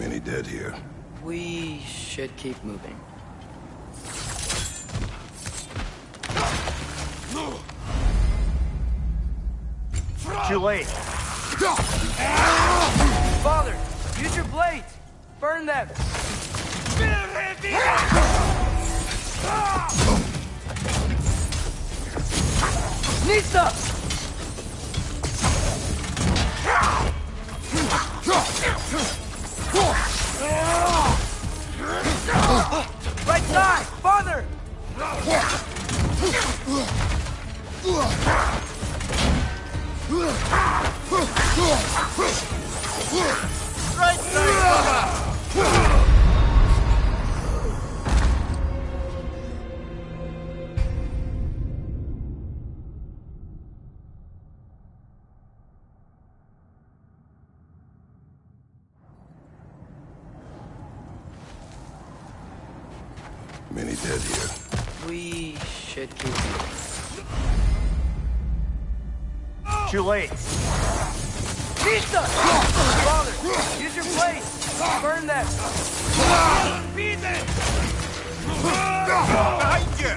Many dead here. We should keep moving. Too late. Father, use your blades! Burn them! Nista! Right side! Farther! Right side, Many dead here. We should keep moving. Too late. Nista! Father, use your blades! Burn them! Beat them! Behind you!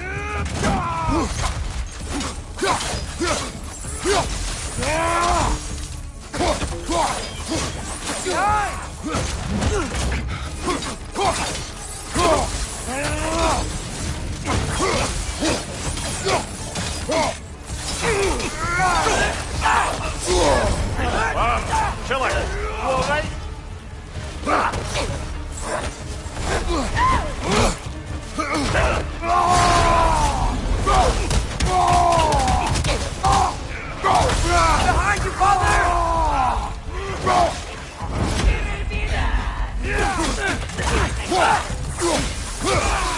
Kill it! You all right? Behind you, Father!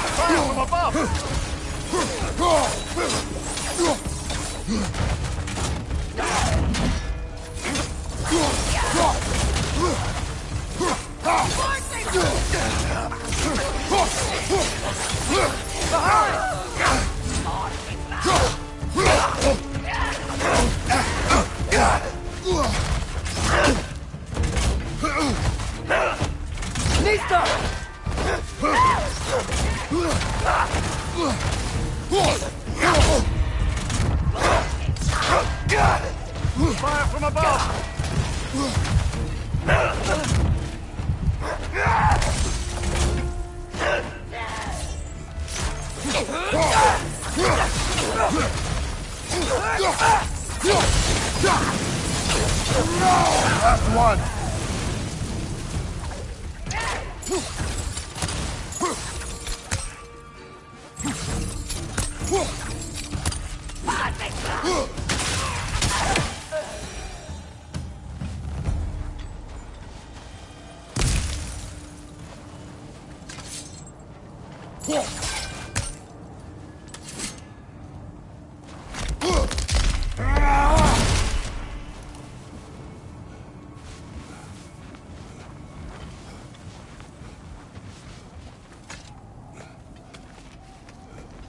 Fire from above! Nista! Fire from above! Last one!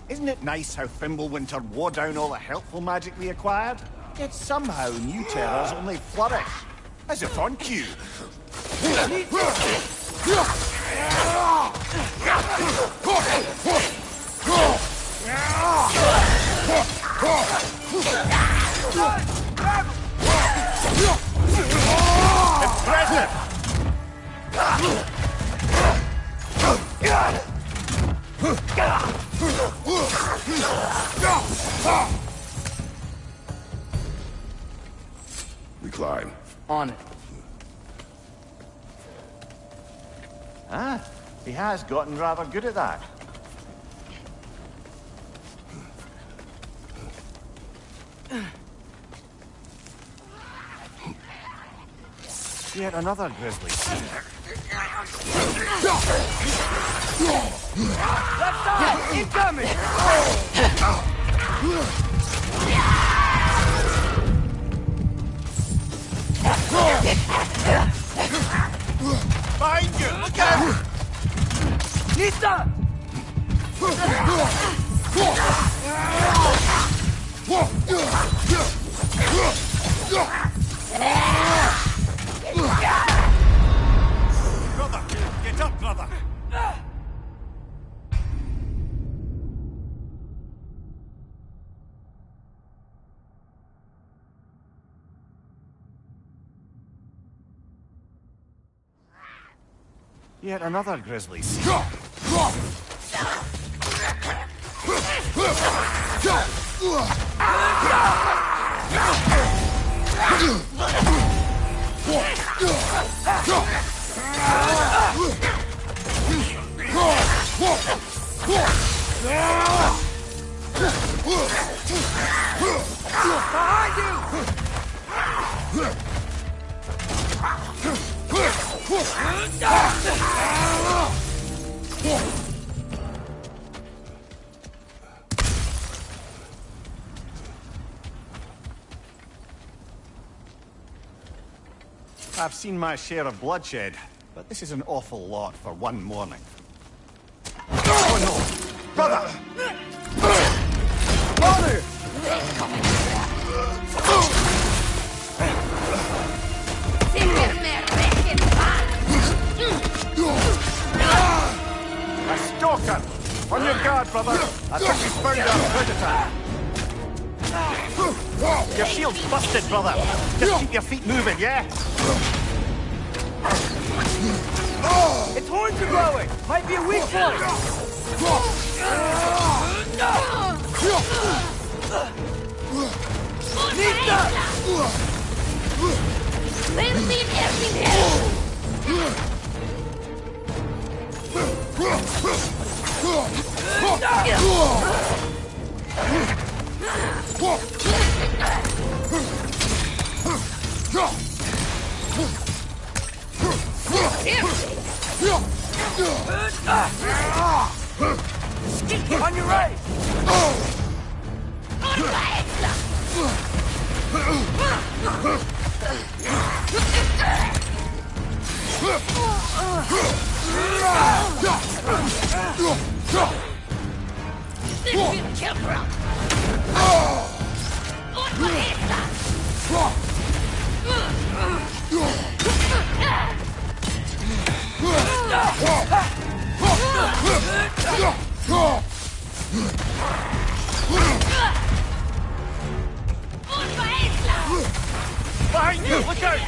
Isn't it nice how Fimbulwinter wore down all the helpful magic we acquired? Yet somehow new terrors only flourish. As if on cue. Impressive! We climb. On it. Ah, he has gotten rather good at that. Yet another grisly scene. Left side! Incoming! Behind you! Look out! Nista! Brother! Yet another grisly scene. Behind you! I've seen my share of bloodshed, but this is an awful lot for one morning. Oh no! Brother! Mother! A stalker! On your guard, brother! I think we found our predator! Your shield's busted, brother! Just keep your feet moving, yeah? Its horns are glowing! Might be a weak point! Nita! On your right! Behind you! Look out!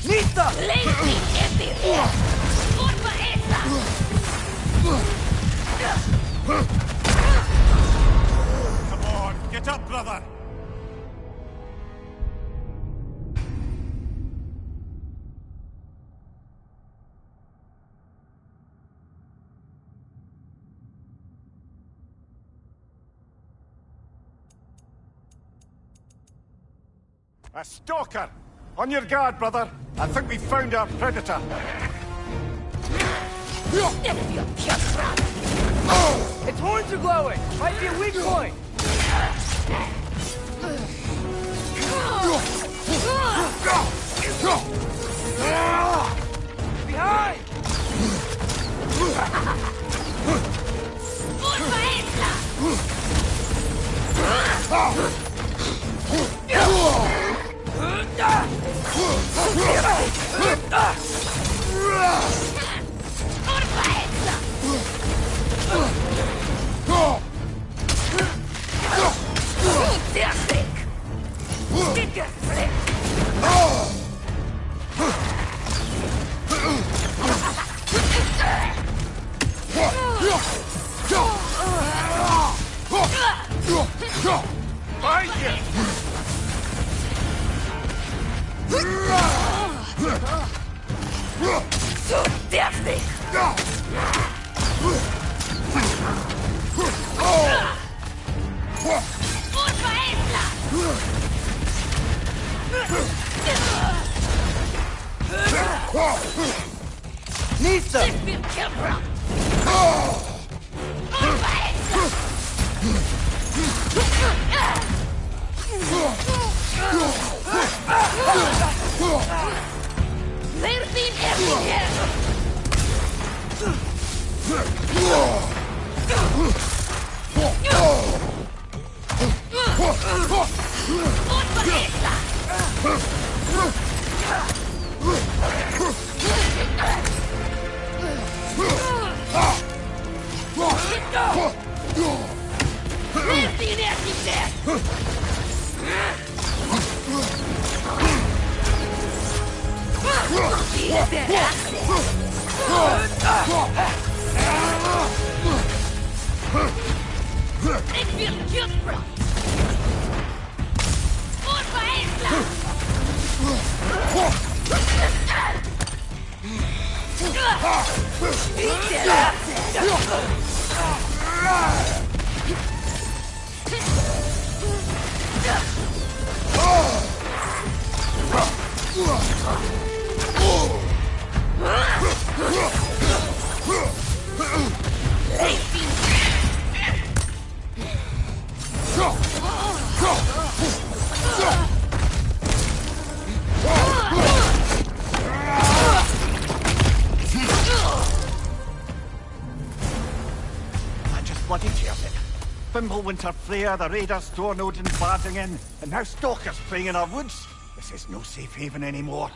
Nita! Come on, get up, brother! A stalker! On your guard, brother! I think we found our predator! Its horns are glowing! Might be a weak point! Behind! Need some! Winter Freya, the raiders, Thornode and barging in, and now stalkers playing in our woods. This is no safe haven anymore.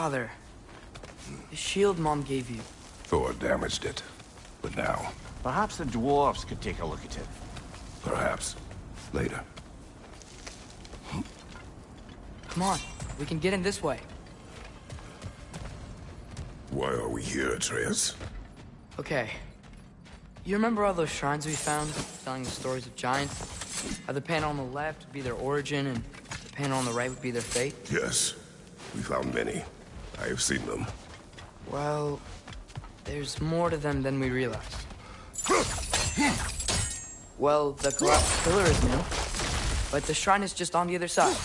Father, the shield Mom gave you. Thor damaged it. But now, Perhaps the dwarves could take a look at it. perhaps, later. Come on, we can get in this way. Why are we here, Atreus? Okay. You remember all those shrines we found, telling the stories of giants? How the panel on the left would be their origin, and the panel on the right would be their fate? Yes. We found many. I have seen them. Well, there's more to them than we realize. Well, the collapsed pillar is new, but the shrine is just on the other side.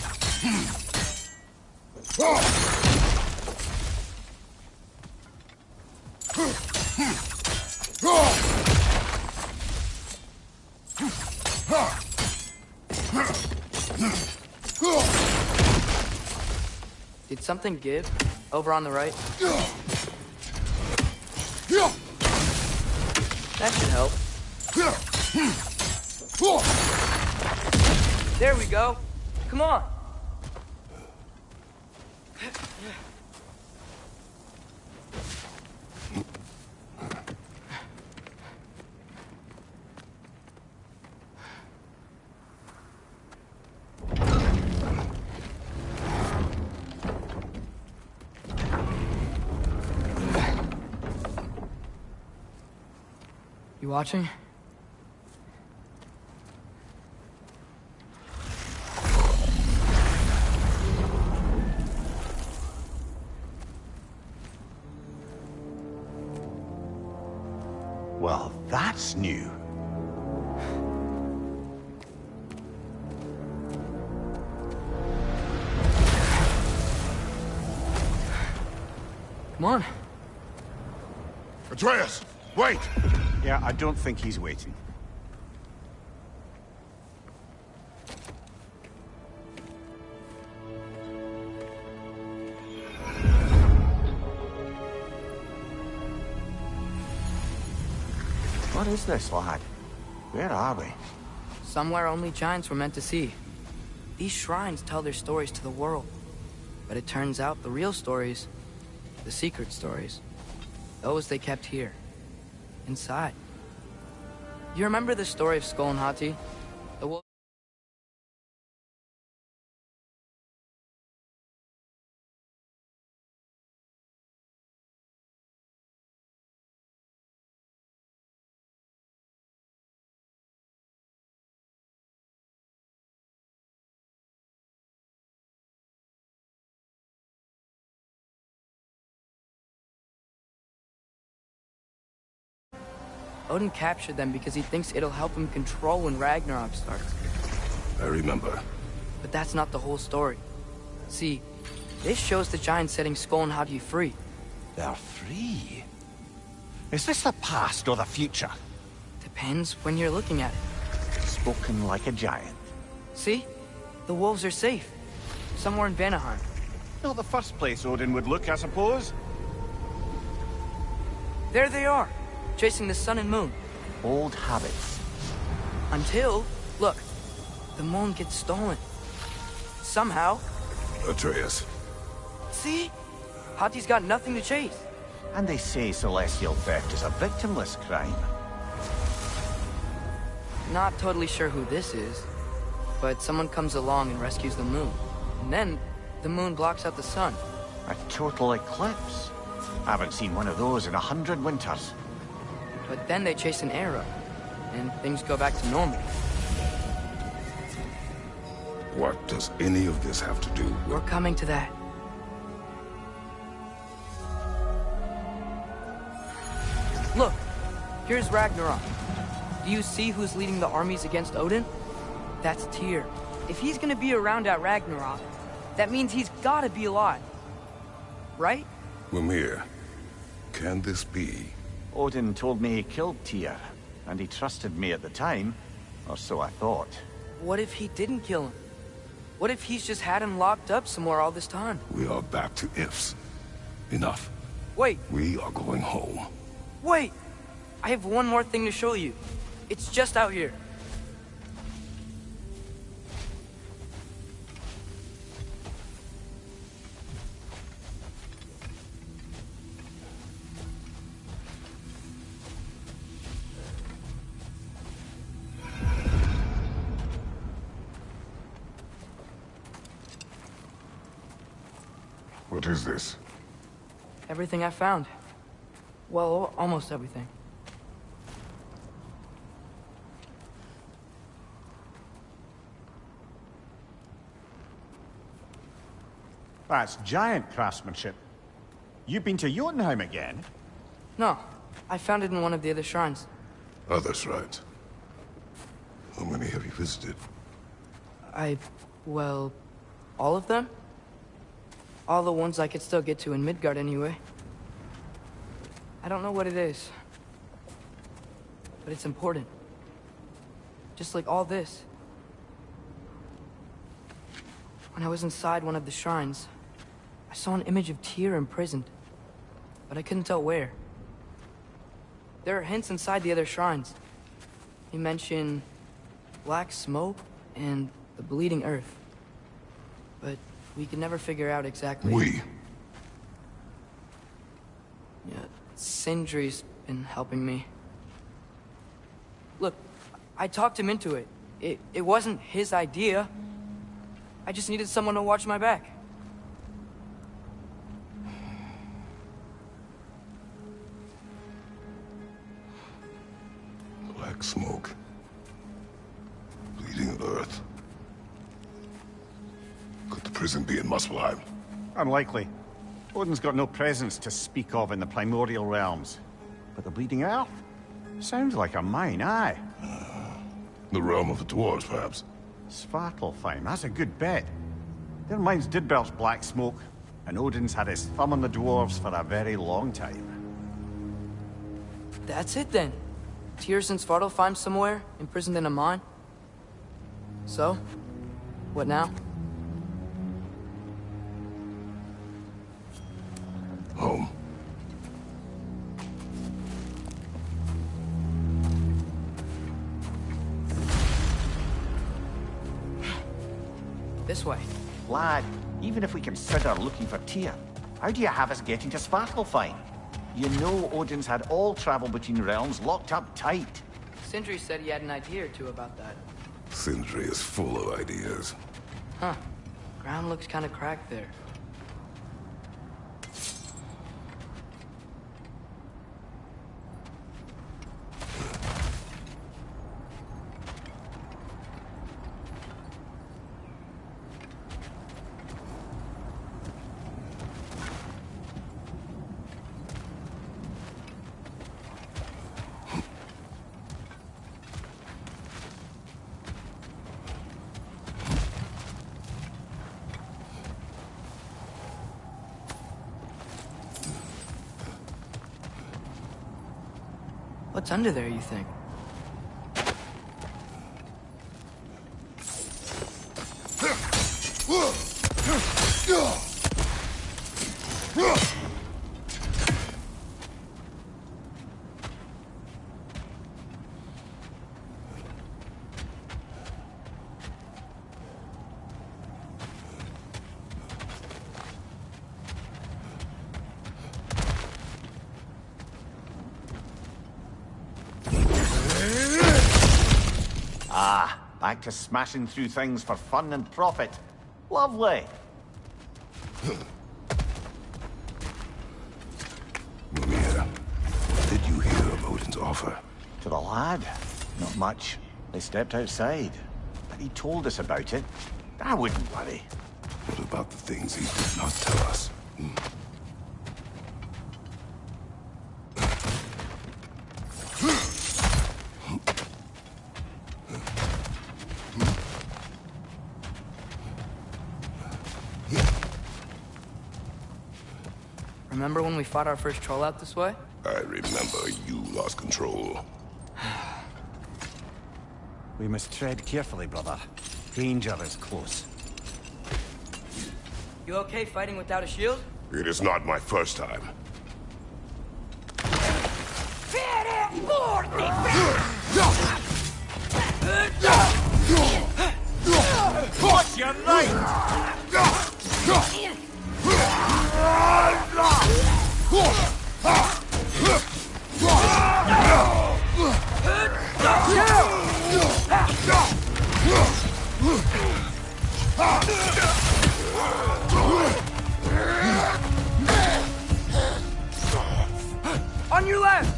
Did something give? Over on the right? That should help. There we go. Come on. You watching? Well, that's new. Come on. Atreus, wait! Yeah, I don't think he's waiting. What is this, lad? Where are we? Somewhere only giants were meant to see. These shrines tell their stories to the world. But it turns out the real stories, the secret stories, those they kept here, inside. You remember the story of Skull and Hati? The wolf. Odin captured them because he thinks it'll help him control when Ragnarok starts. I remember. But that's not the whole story. See, this shows the giants setting Skull and Hati free. They're free. Is this the past or the future? Depends when you're looking at it. Spoken like a giant. See? The wolves are safe. Somewhere in Vanaheim. Not the first place Odin would look, I suppose. There they are, chasing the sun and moon. Old habits. Until, look, the moon gets stolen. Somehow. Atreus. See? Hati's got nothing to chase. And they say celestial theft is a victimless crime. Not totally sure who this is, but someone comes along and rescues the moon. And then, the moon blocks out the sun. A total eclipse. I haven't seen one of those in 100 winters. But then they chase an arrow, and things go back to normal. What does any of this have to do with... We're coming to that. Look, here's Ragnarok. Do you see who's leading the armies against Odin? That's Tyr. If he's gonna be around at Ragnarok, that means he's gotta be alive. Right? Mimir, can this be? Odin told me he killed Tyr, and he trusted me at the time, or so I thought. What if he didn't kill him? What if he's just had him locked up somewhere all this time? We are back to ifs. Enough. Wait, We are going home. wait! I have one more thing to show you. It's just out here. What is this? Everything I found. Well, almost everything. That's giant craftsmanship. You've been to Jotunheim again? No, I found it in one of the other shrines. Other shrines. How many have you visited? Well, all of them? All the ones I could still get to in Midgard anyway. I don't know what it is, but it's important. Just like all this. When I was inside one of the shrines, I saw an image of Tyr imprisoned, but I couldn't tell where. There are hints inside the other shrines. They mention black smoke and the bleeding earth. But we could never figure out exactly... We? Yeah, Sindri's been helping me. Look, I talked him into it. It wasn't his idea. I just needed someone to watch my back. Black smoke. Bleeding earth. Could the prison be in Muspelheim? Unlikely. Odin's got no presence to speak of in the primordial realms. But the Bleeding Earth? Sounds like a mine, aye. The realm of the dwarves, perhaps? Svartalfheim, that's a good bet. Their mines did belch black smoke, and Odin's had his thumb on the dwarves for a very long time. That's it then. Tyr's in Svartalfheim somewhere, imprisoned in a mine. So, what now? Home. This way. Lad, even if we consider looking for Tyr, how do you have us getting to Svartalfheim? You know Odin's had all travel between realms locked up tight. Sindri said he had an idea or two about that. Sindri is full of ideas. Huh. Ground looks kind of cracked there. What's under there, you think? Back to smashing through things for fun and profit. Lovely. Mimir, what did you hear of Odin's offer? To the lad? Not much. They stepped outside. But he told us about it. I wouldn't worry. What about the things he did not tell us? Remember when we fought our first troll out this way? I remember you lost control. We must tread carefully, brother. Danger is close. You okay fighting without a shield? It is not my first time. What's your right? On your left!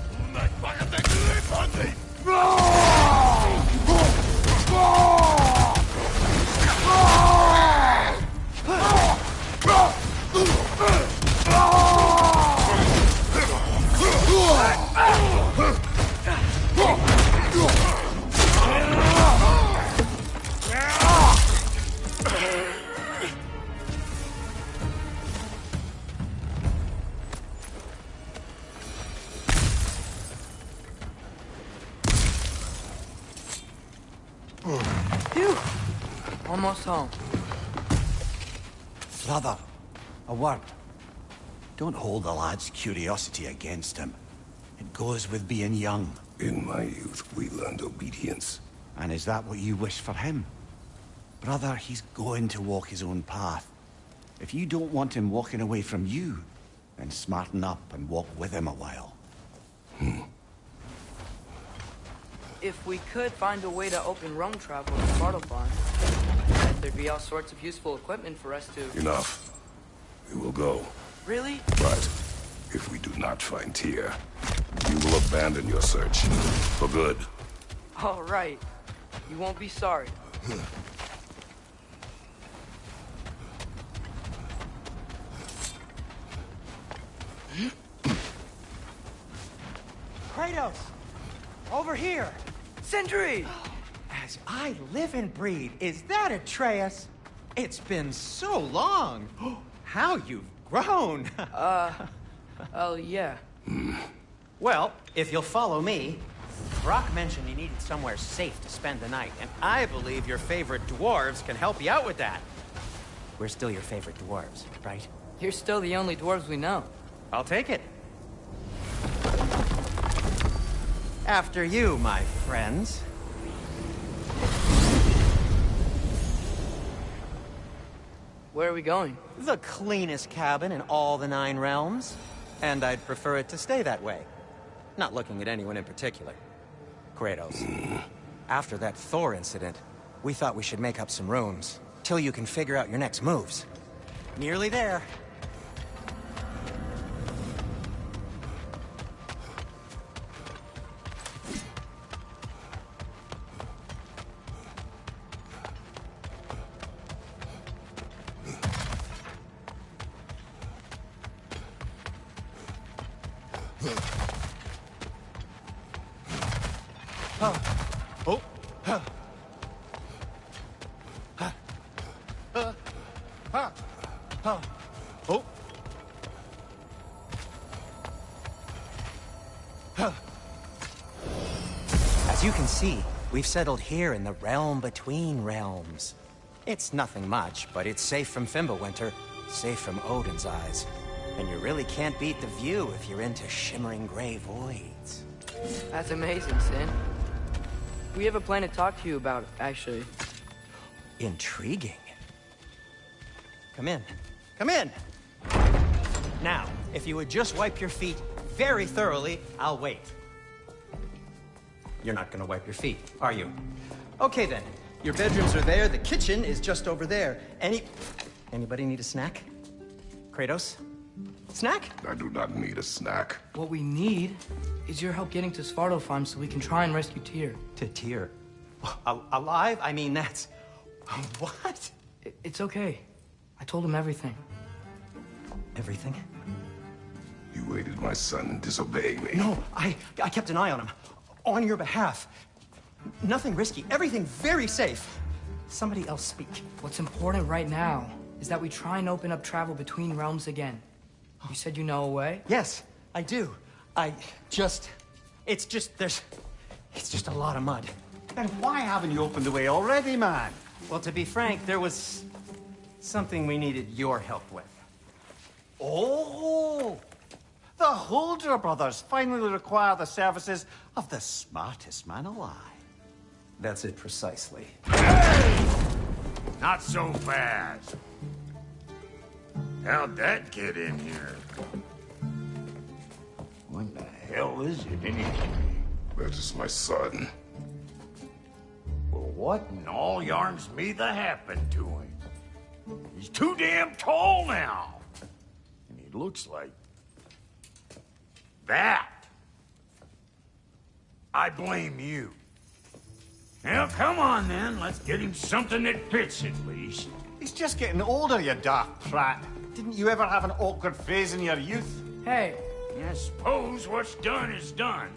Almost home. Brother, a word. Don't hold the lad's curiosity against him. It goes with being young. In my youth, we learned obedience. And is that what you wish for him? Brother, he's going to walk his own path. If you don't want him walking away from you, then smarten up and walk with him a while. If we could find a way to open roam travel to Svartalfheim, there'd be all sorts of useful equipment for us to... Enough. We will go. Really? But if we do not find Tyr, you will abandon your search. For good. All right. You won't be sorry. Kratos! Over here! Sentry! As I live and breathe, is that Atreus? It's been so long! How you've grown! Oh, yeah. Well, if you'll follow me, Brock mentioned you needed somewhere safe to spend the night, and I believe your favorite dwarves can help you out with that. We're still your favorite dwarves, right? You're still the only dwarves we know. I'll take it. After you, my friends. Where are we going? The cleanest cabin in all the 9 realms. And I'd prefer it to stay that way. Not looking at anyone in particular. Kratos. After that Thor incident, we thought we should make up some rooms, till you can figure out your next moves. Nearly there. As you can see, we've settled here in the realm between realms. It's nothing much, but it's safe from Fimbulwinter, safe from Odin's eyes. And you really can't beat the view if you're into shimmering gray voids. That's amazing, Sin. We have a plan to talk to you about, actually. Intriguing. Come in. Come in! Now, if you would just wipe your feet very thoroughly, I'll wait. You're not gonna wipe your feet, are you? Okay then. Your bedrooms are there, the kitchen is just over there. Anybody need a snack? Kratos? Snack? I do not need a snack. What we need is your help getting to Svartalfheim so we can try and rescue Tyr. To Tyr. Alive? I mean, that's... What? It's okay. I told him everything. Everything? You aided my son in disobeying me. No, I kept an eye on him. On your behalf. Nothing risky. Everything very safe. Somebody else speak. What's important right now is that we try and open up travel between realms again. You said you know a way? Yes, I do. It's just a lot of mud. Then why haven't you opened the way already, man? Well, to be frank, there was something we needed your help with. Oh! The Holder brothers finally require the services of the smartest man alive. That's it precisely. Not so fast. How'd that get in here? What the hell is it anyway? That is my son. Well, what in all yarns me that happened to him? He's too damn tall now. And he looks like... that. I blame you. Well, come on then. Let's get him something that fits at least. He's just getting older, you daft prat. Didn't you ever have an awkward phase in your youth? Hey, I suppose what's done is done.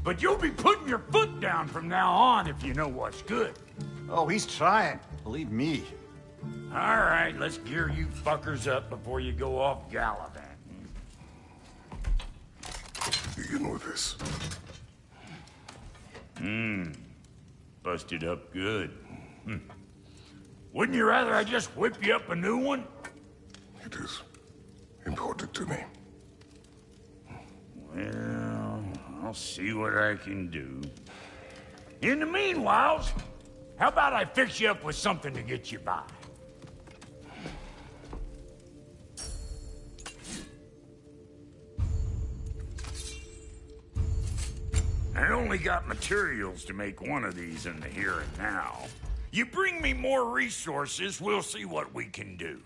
But you'll be putting your foot down from now on if you know what's good. Oh, he's trying. Believe me. All right, let's gear you fuckers up before you go off gallivanting. Begin with this. Busted up good. Wouldn't you rather I just whip you up a new one? It is important to me. Well, I'll see what I can do. In the meanwhile, how about I fix you up with something to get you by? I only got materials to make one of these in the here and now. You bring me more resources, we'll see what we can do.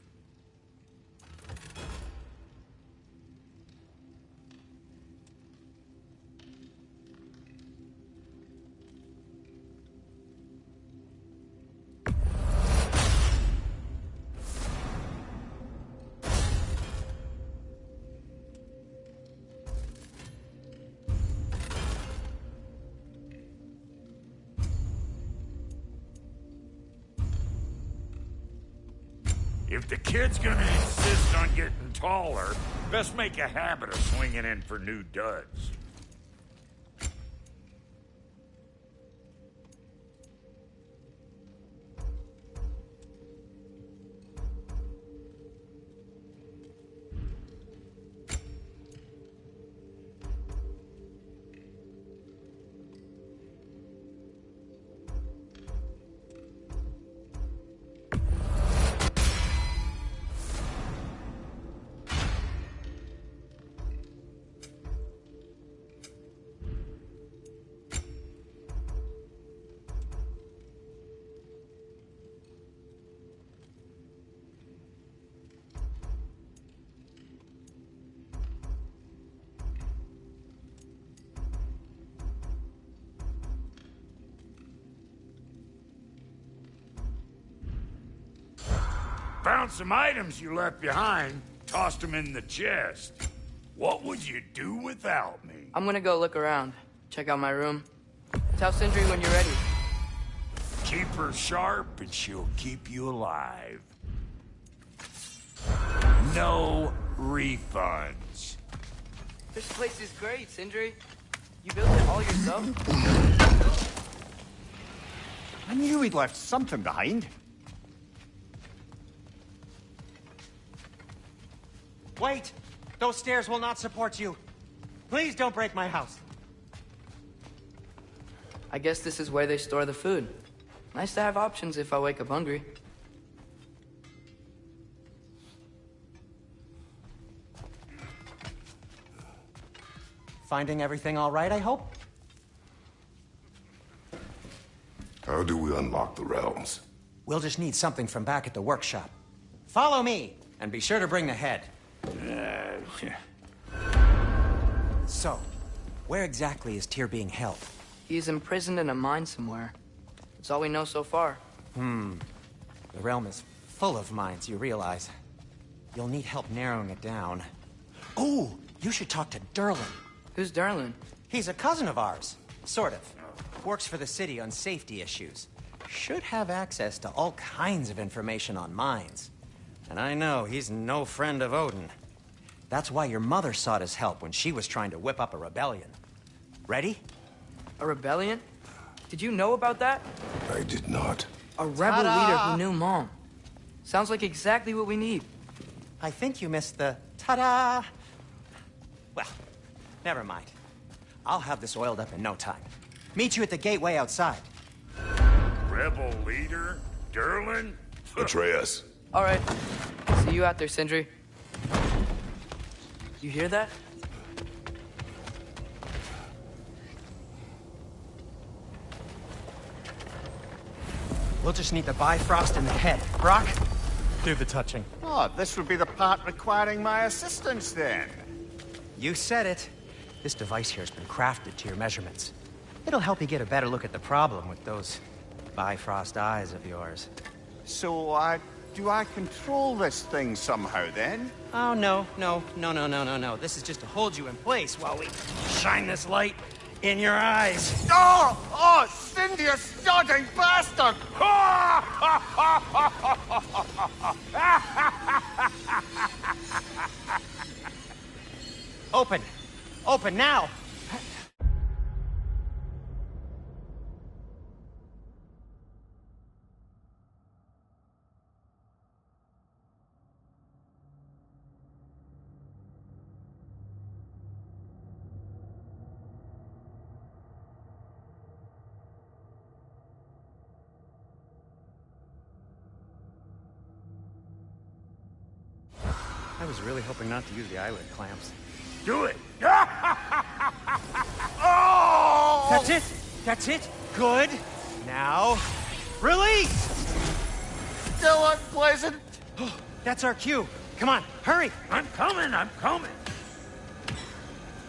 If the kid's gonna insist on getting taller, best make a habit of swinging in for new duds. Found some items you left behind, tossed them in the chest. What would you do without me? I'm gonna go look around. Check out my room. Tell Sindri when you're ready. Keep her sharp and she'll keep you alive. No refunds. This place is great, Sindri. You built it all yourself? I knew we'd left something behind. Wait! Those stairs will not support you. Please don't break my house. I guess this is where they store the food. Nice to have options if I wake up hungry. Finding everything all right, I hope? How do we unlock the realms? We'll just need something from back at the workshop. Follow me, and be sure to bring the head. So, where exactly is Tyr being held? He's imprisoned in a mine somewhere. That's all we know so far. The realm is full of mines, you realize. You'll need help narrowing it down. Oh, you should talk to Durlin. Who's Derlin? He's a cousin of ours. Sort of. Works for the city on safety issues. Should have access to all kinds of information on mines. And I know he's no friend of Odin. That's why your mother sought his help when she was trying to whip up a rebellion. Ready? A rebellion? Did you know about that? I did not. A rebel leader who knew Mom. Sounds like exactly what we need. I think you missed the ta-da! Well, never mind. I'll have this oiled up in no time. Meet you at the gateway outside. Rebel leader? Derlin? Atreus. All right. See you out there, Sindri. You hear that? We'll just need the Bifrost in the head. Brock, do the touching. Oh, this would be the part requiring my assistance then. You said it. This device here has been crafted to your measurements. It'll help you get a better look at the problem with those Bifrost eyes of yours. So, do I control this thing somehow then? Oh, no. This is just to hold you in place while we shine this light in your eyes. Oh, Cindy, you sodding bastard! Open! Open now! I was really hoping not to use the eyelid clamps. Do it! Oh! That's it! That's it! Good! Now, release! Still unpleasant. That's our cue. Come on, hurry! I'm coming, I'm coming.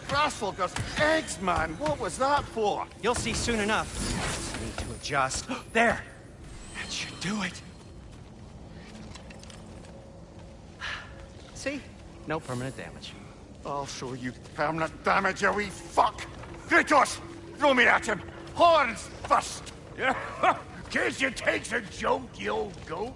Grassfuckers, eggs, man. What was that for? You'll see soon enough. Just need to adjust. There! That should do it. See? No permanent damage. I'll show you permanent damage, you wee fuck. Kratos, throw me at him. Horns first. Yeah. Guess you takes a joke, you old goat.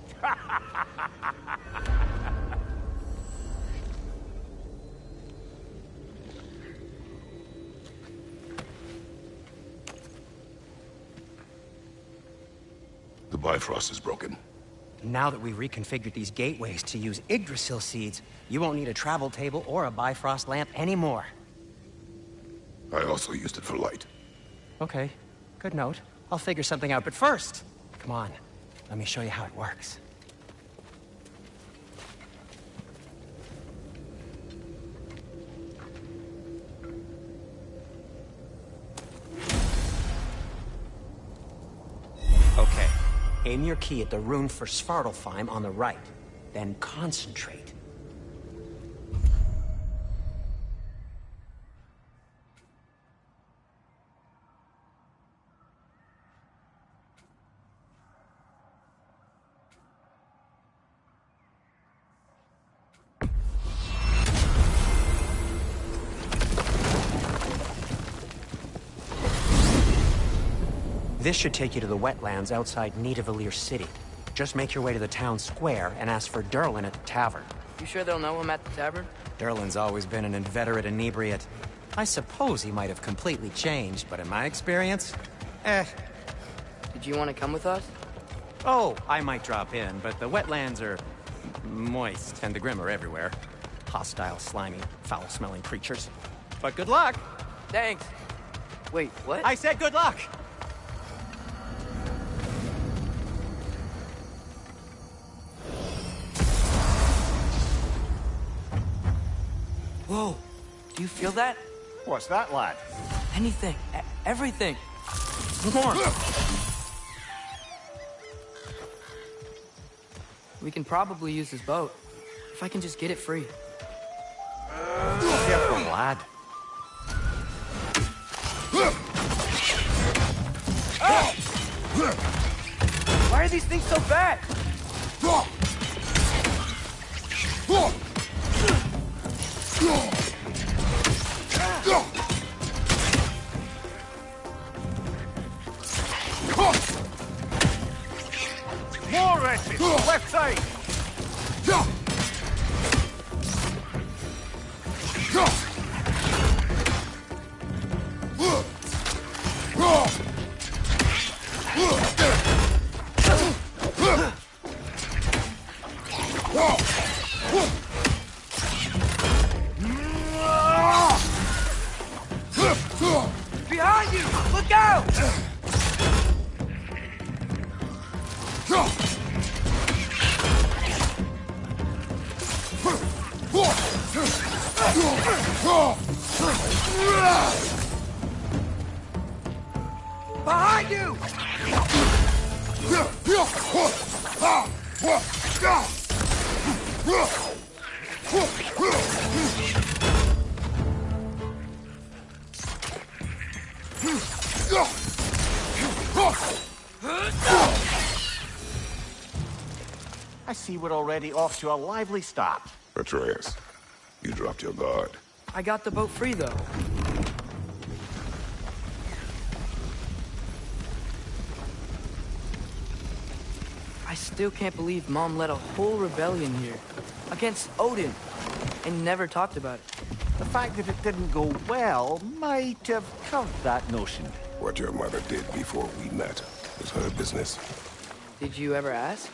The Bifrost is broken. Now that we've reconfigured these gateways to use Yggdrasil seeds, you won't need a travel table or a Bifrost lamp anymore. I also used it for light. Okay, good note. I'll figure something out, but first, come on, let me show you how it works. Okay, aim your key at the rune for Svartalfheim on the right, then concentrate. This should take you to the wetlands outside Nidavellir City. Just make your way to the town square and ask for Durlin at the tavern. You sure they'll know him at the tavern? Durlin's always been an inveterate inebriate. I suppose he might have completely changed, but in my experience, Did you want to come with us? Oh, I might drop in, but the wetlands are moist, and the Grim are everywhere. Hostile, slimy, foul-smelling creatures. But good luck! Thanks. Wait, what? I said good luck! Whoa, do you feel that? What's that, lad? Anything, everything. More. We can probably use this boat, if I can just get it free. Careful, lad. Why are these things so bad? More wretches! Left side! Behind you! Look out! Behind you! I see we're already off to a lively start. Atreus, you dropped your guard. I got the boat free, though. I still can't believe Mom led a whole rebellion here. Against Odin. And never talked about it. The fact that it didn't go well might have curved that notion. What your mother did before we met was her business. Did you ever ask?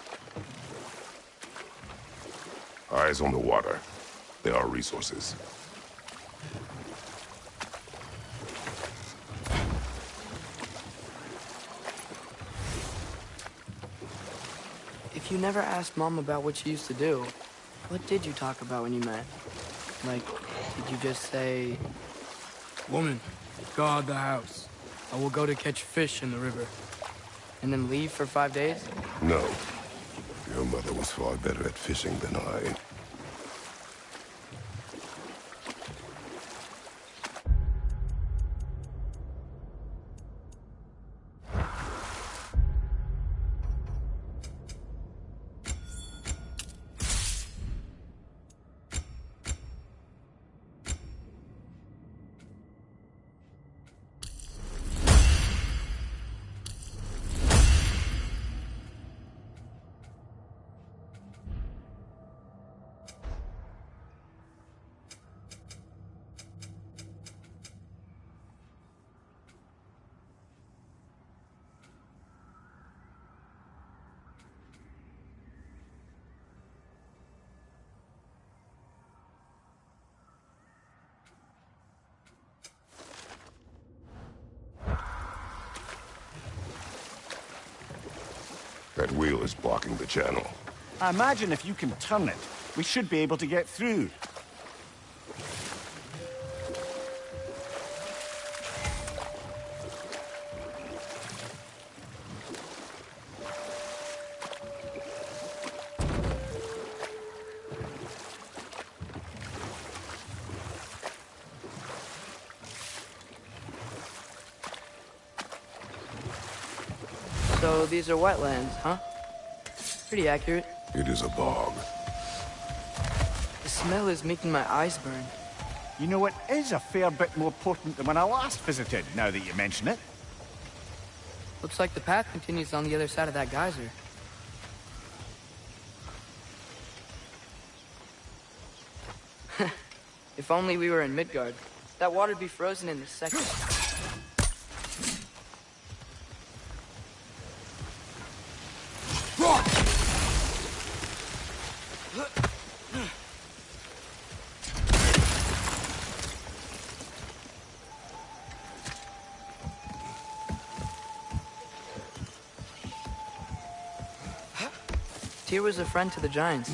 Eyes on the water. There are resources. If you never asked Mom about what she used to do, What did you talk about when you met? Like, did you just say... Woman, guard the house. I will go to catch fish in the river. And then leave for 5 days? No. Your mother was far better at fishing than I. That wheel is blocking the channel. I imagine if you can turn it, we should be able to get through. So these are wetlands, huh? Pretty accurate. It is a bog. The smell is making my eyes burn. You know, it is a fair bit more potent than when I last visited, now that you mention it. Looks like the path continues on the other side of that geyser. If only we were in Midgard. That water'd be frozen in a second. Tyr was a friend to the Giants.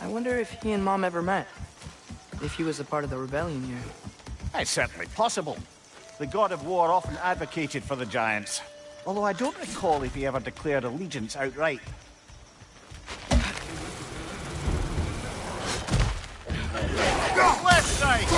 I wonder if he and Mom ever met. If he was a part of the rebellion here. It's certainly possible. The god of war often advocated for the Giants. Although I don't recall if he ever declared allegiance outright. Left side!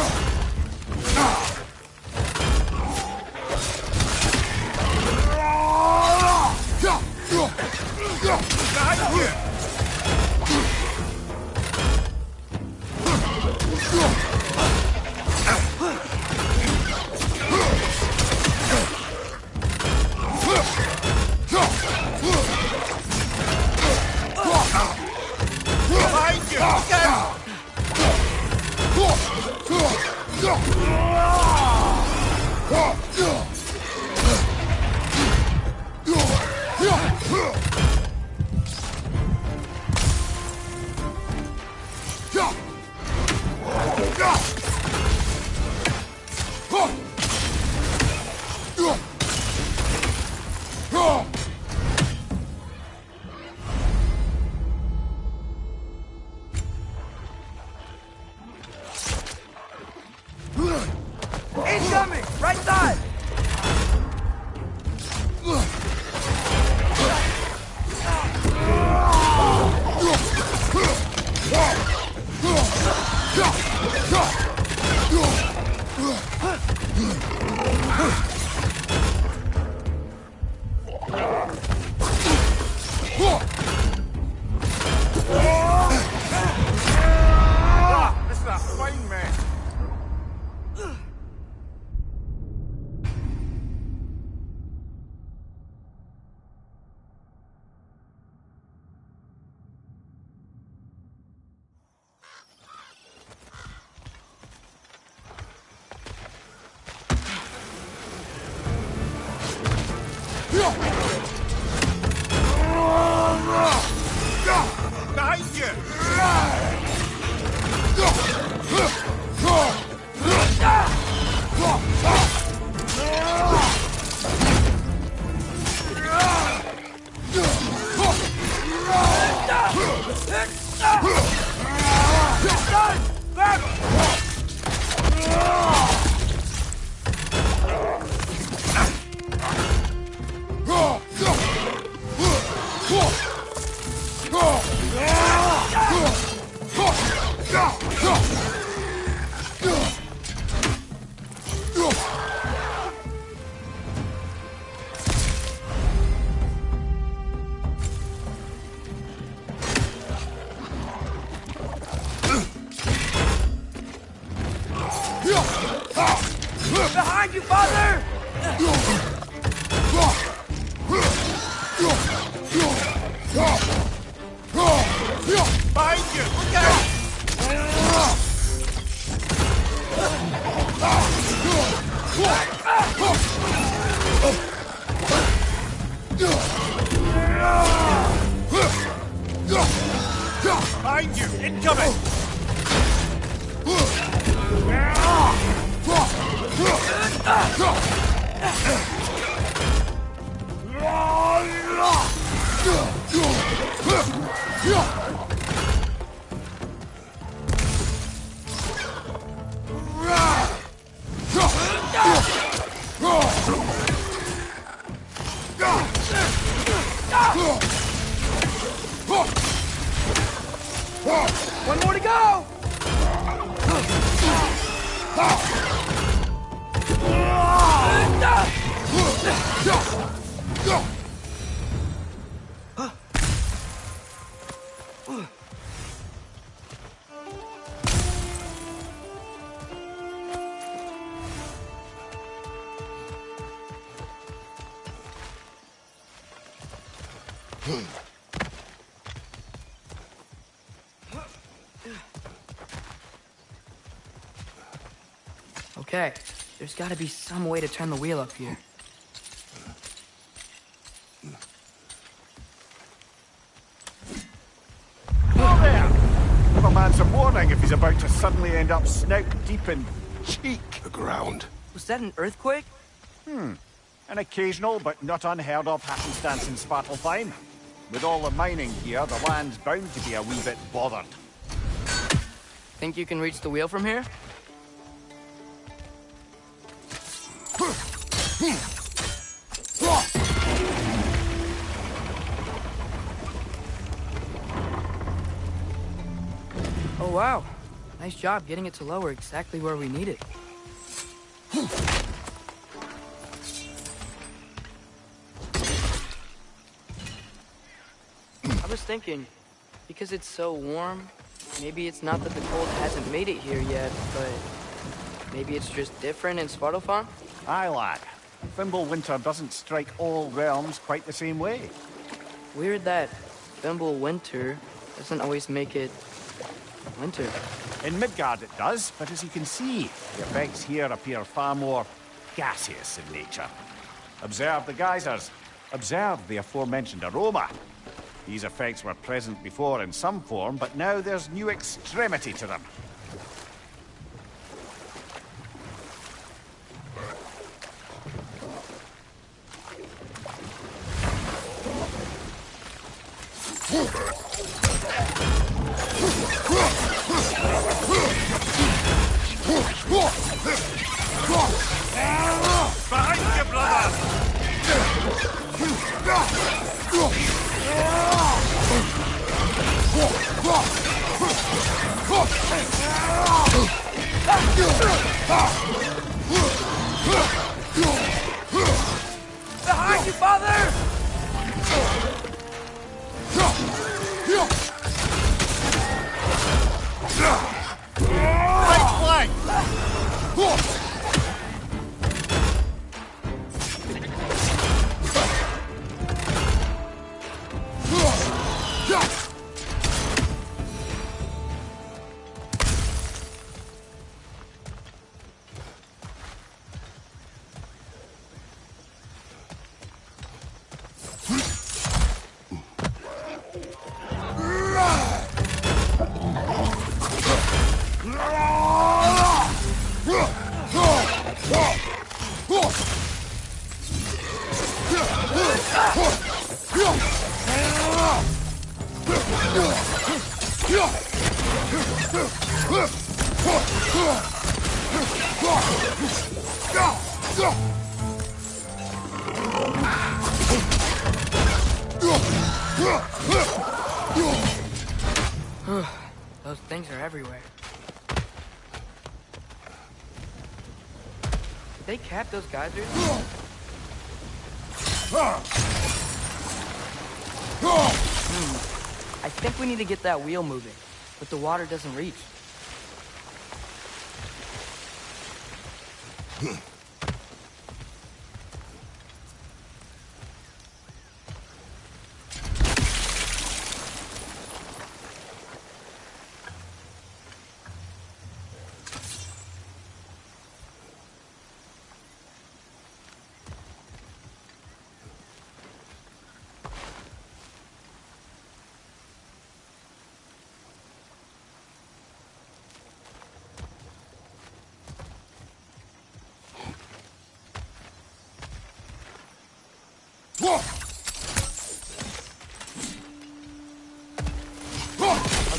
Incoming! Right side! This is a fine man. Behind you! Behind you, father! Behind you! Look out! Behind you! Incoming! One more to go! Okay, there's gotta be some way to turn the wheel up here. Oh there! Give a man some warning if he's about to suddenly end up snout deep in cheek. The ground. Was that an earthquake? An occasional but not unheard of happenstance in Svartalfheim. With all the mining here, the land's bound to be a wee bit bothered. Think you can reach the wheel from here? Oh wow, nice job getting it to lower exactly where we need it. I was thinking, because it's so warm, maybe it's not that the cold hasn't made it here yet, but maybe it's just different in Svartalfheim? Aye, lad. Fimble winter doesn't strike all realms quite the same way. Weird that Fimble winter doesn't always make it winter. In Midgard it does, but as you can see, the effects here appear far more gaseous in nature. Observe the geysers. Observe the aforementioned aroma. These effects were present before in some form, but now there's new extremity to them. Behind you, brother! Behind you, father! Right flank! Those things are everywhere. Did they cap those geysers? I think we need to get that wheel moving, but the water doesn't reach.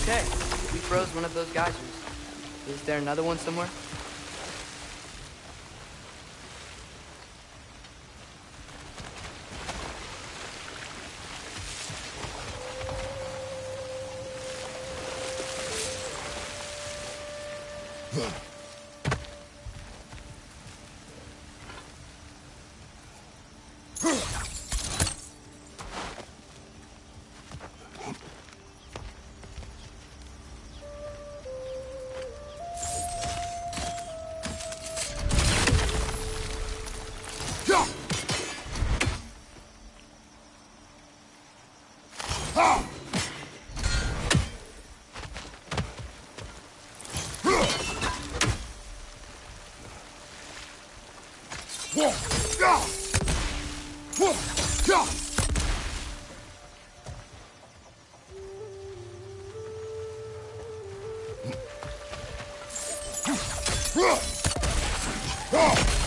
Okay, we froze one of those geysers. Is there another one somewhere?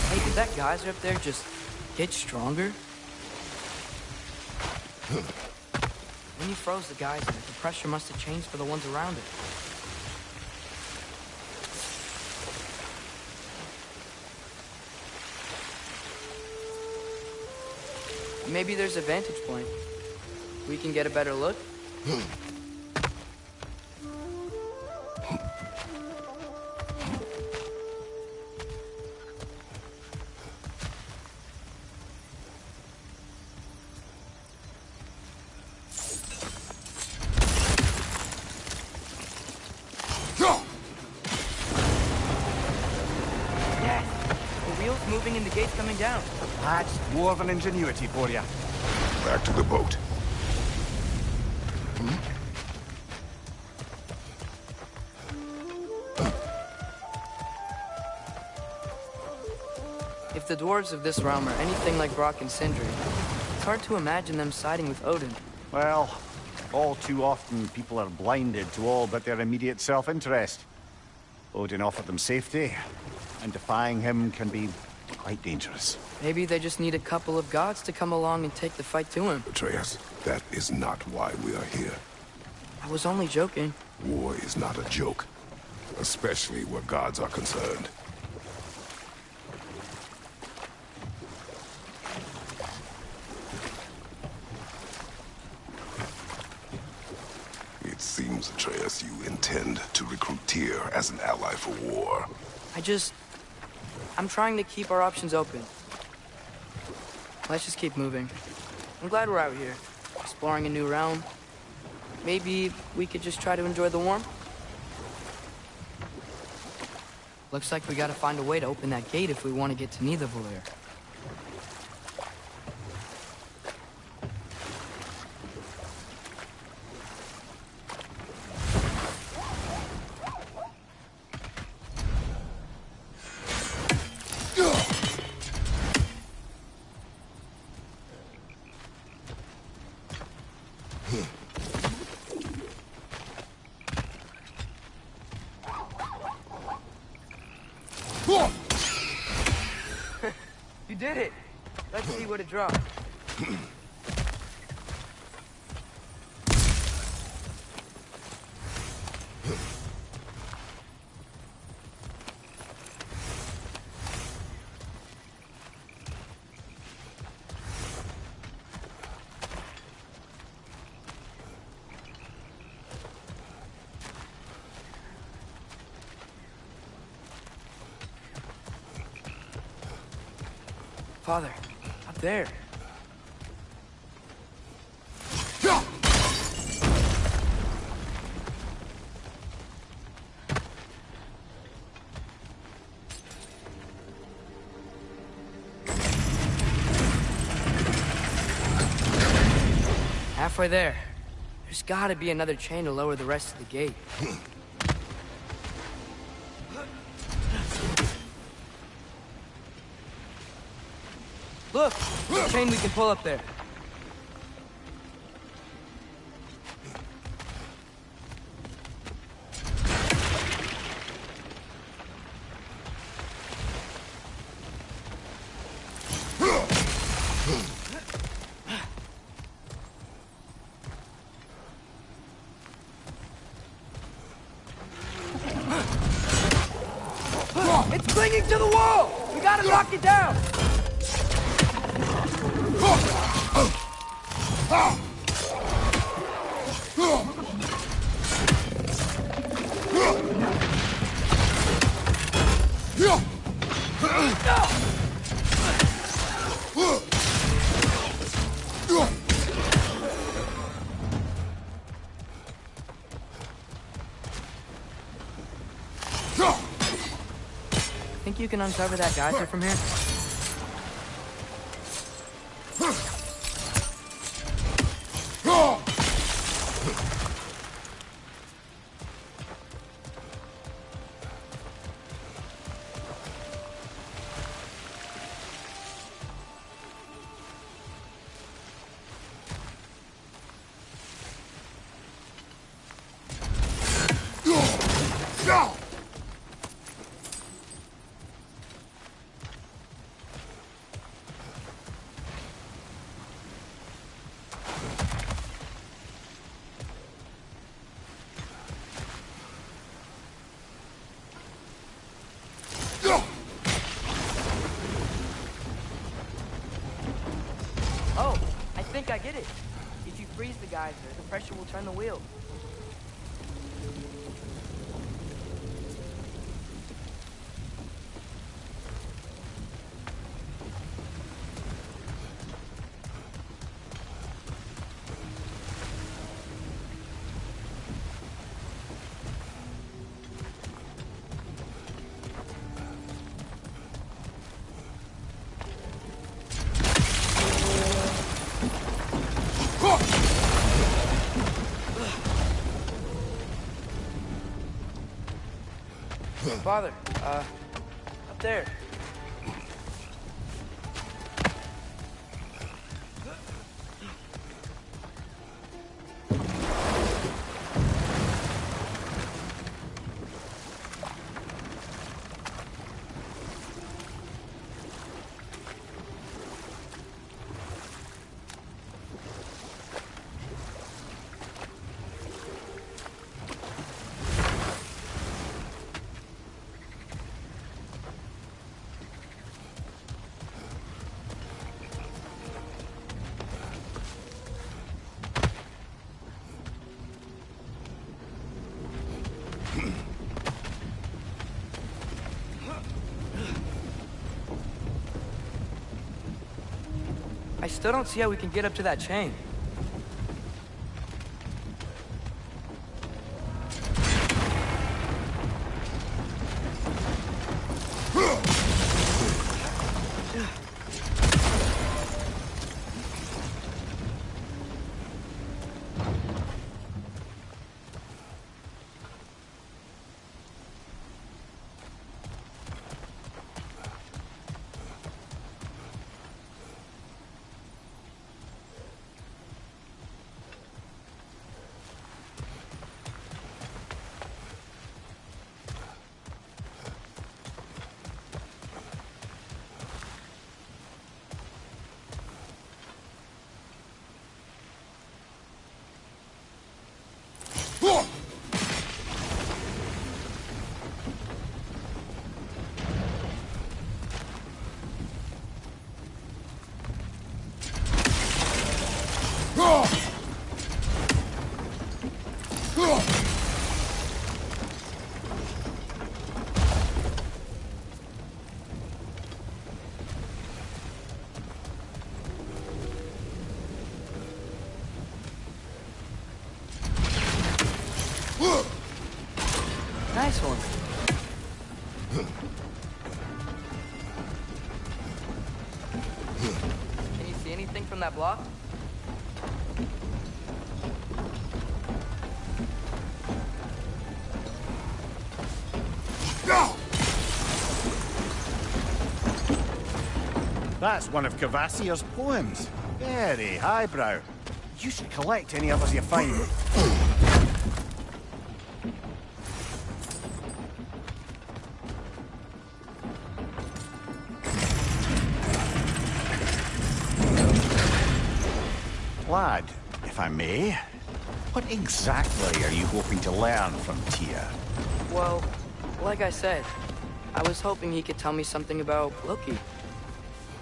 Hey, did that geyser up there just get stronger? When you froze the geyser, the pressure must have changed for the ones around it. Maybe there's a vantage point. We can get a better look. Yes, the wheel's moving and the gate's coming down. That's more than ingenuity for you. Back to the boat. If the dwarves of this realm are anything like Brock and Sindri, it's hard to imagine them siding with Odin. Well, all too often people are blinded to all but their immediate self-interest. Odin offered them safety, and defying him can be quite dangerous. Maybe they just need a couple of gods to come along and take the fight to him. Atreus, that is not why we are here. I was only joking. War is not a joke, especially where gods are concerned. It seems, Atreus, you intend to recruit Tyr as an ally for war. I'm trying to keep our options open. Let's just keep moving. I'm glad we're out here, exploring a new realm. Maybe we could just try to enjoy the warmth? Looks like we gotta find a way to open that gate if we want to get to Nidavellir. You did it! Let's see what it dropped. Father, up there. halfway there. There's gotta be another chain to lower the rest of the gate. Look! There's a chain we can pull up there. It's clinging to the wall! We gotta knock it down! Think you can uncover that geyser from here? Oh, I think I get it. If you freeze the geyser, the pressure will turn the wheel. Father, up there. I still don't see how we can get up to that chain. Nice one. Can you see anything from that block? That's one of Cavassier's poems. Very highbrow. You should collect any others you find. Lad, if I may, what exactly are you hoping to learn from Tyr? Well, like I said, I was hoping he could tell me something about Loki.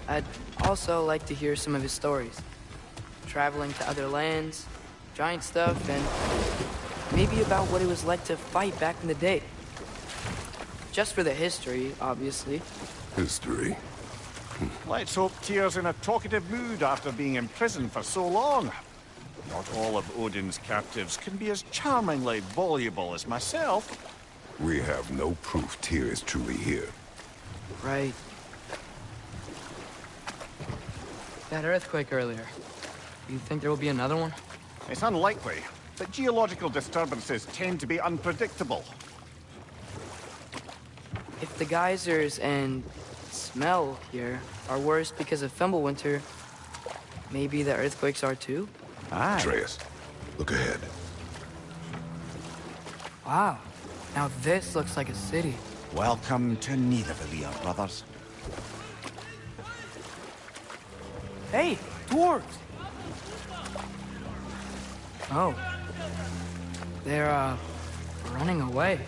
I'd also like to hear some of his stories. Traveling to other lands, giant stuff, and maybe about what it was like to fight back in the day. Just for the history, obviously. History? Let's hope Tyr's in a talkative mood after being imprisoned for so long. Not all of Odin's captives can be as charmingly voluble as myself. We have no proof Tyr is truly here. Right. That earthquake earlier. Do you think there will be another one? It's unlikely, but geological disturbances tend to be unpredictable. If the geysers and smell here are worse because of Fimbulwinter, maybe the earthquakes are too? Aye. Atreus, look ahead. Wow. Now this looks like a city. Welcome to Nidavellir, brothers. Hey, dwarves! Oh. They're, running away.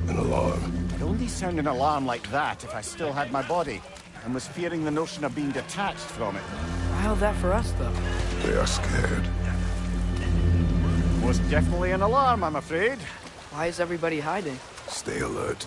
An alarm. I'd only sound an alarm like that if I still had my body, and was fearing the notion of being detached from it. How's that for us, though? They are scared. Most definitely an alarm, I'm afraid. Why is everybody hiding? Stay alert.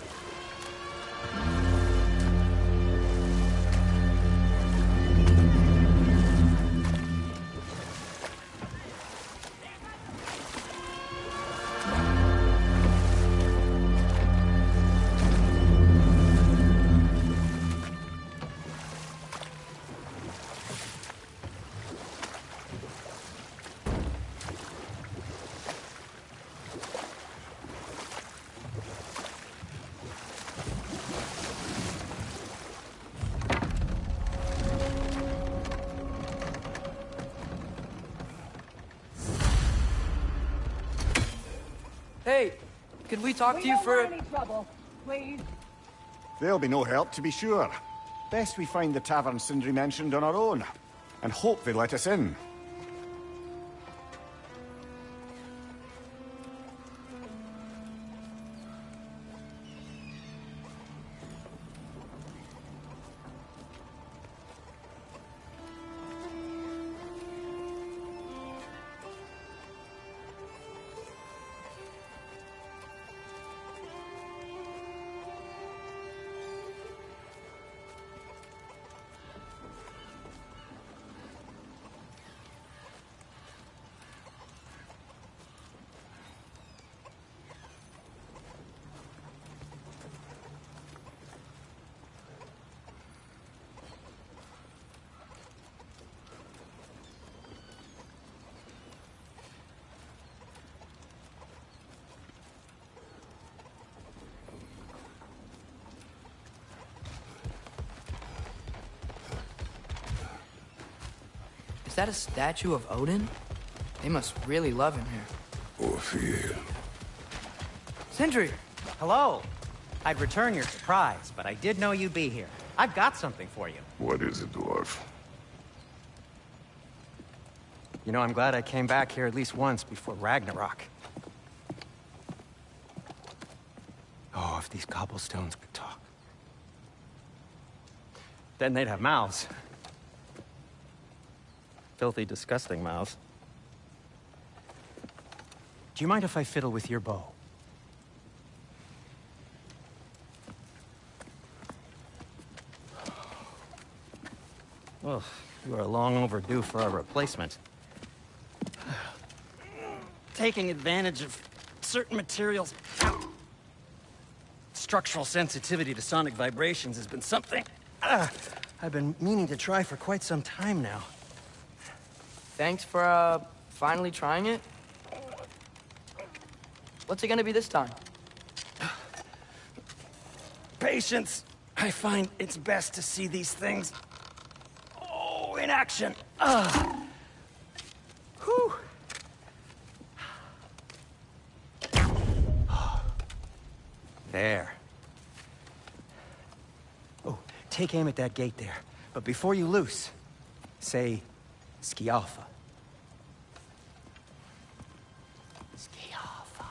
Hey, could we talk to you for... any trouble, please. There'll be no help, to be sure. Best we find the tavern Sindri mentioned on our own, and hope they let us in. Is that a statue of Odin? They must really love him here. Or fear. Sindri! Hello. I'd return your surprise, but I did know you'd be here. I've got something for you. What is it, dwarf? You know, I'm glad I came back here at least once before Ragnarok. Oh, if these cobblestones could talk. Then they'd have mouths. Filthy, disgusting mouths. Do you mind if I fiddle with your bow? Well, you are long overdue for a replacement. Taking advantage of certain materials. Structural sensitivity to sonic vibrations has been something I've been meaning to try for quite some time now. Thanks for, finally trying it. What's it gonna be this time? patience. I find it's best to see these things, oh, in action. Whew. There. Oh, take aim at that gate there. But before you loose, say, Skialfa. Skialfa.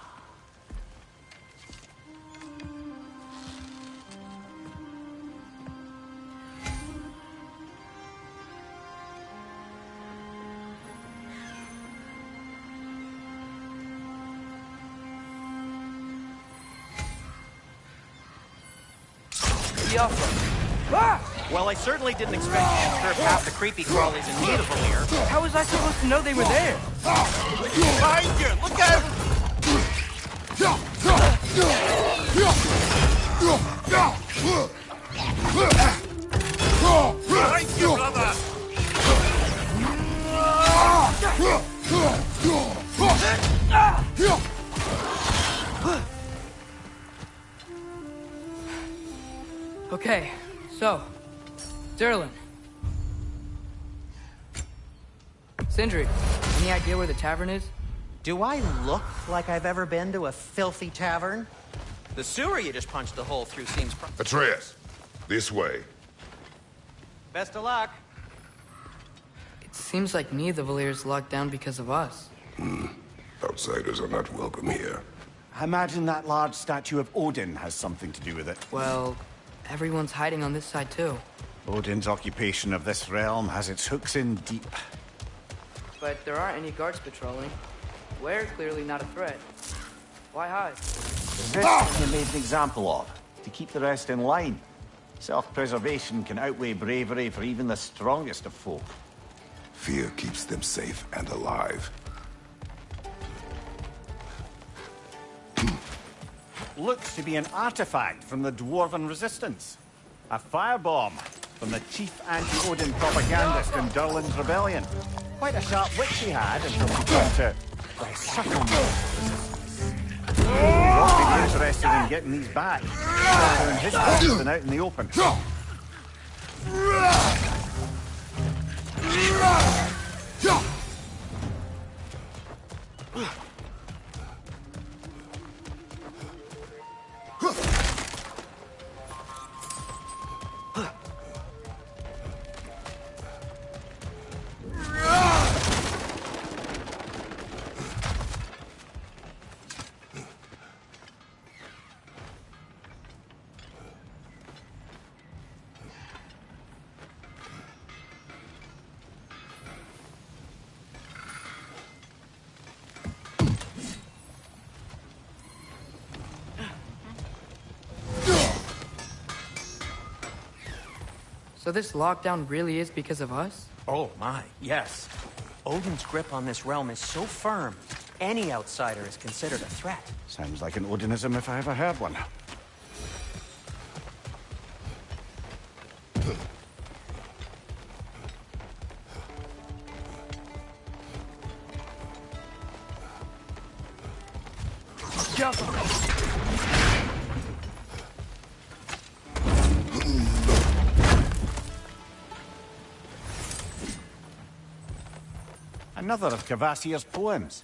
Well, I certainly didn't expect you to disturb half the creepy crawlies in need of a here. How was I supposed to know they were there? Behind you! Look out! Behind you, brother! Okay, so, Derlin. Sindri, any idea where the tavern is? Do I look like I've ever been to a filthy tavern? The sewer you just punched a hole through seems Atreus, this way. Best of luck. It seems like neither Valyr's locked down because of us. Outsiders are not welcome here. I imagine that large statue of Odin has something to do with it. Well, everyone's hiding on this side too. Odin's occupation of this realm has its hooks in deep. But there aren't any guards patrolling. We're clearly not a threat. Why hide? This can be made an example of, to keep the rest in line. Self-preservation can outweigh bravery for even the strongest of folk. Fear keeps them safe and alive. Looks to be an artifact from the Dwarven Resistance. A firebomb from the chief anti-Odin propagandist in Durlin's rebellion. Quite a sharp wit he had until he turned to the subtle resistance. Won't be interested in getting these back. Better in his house than out in the open. So this lockdown really is because of us? Oh my, yes. Odin's grip on this realm is so firm, any outsider is considered a threat. Sounds like an Odinism if I ever heard one. Another of Kvasir's poems.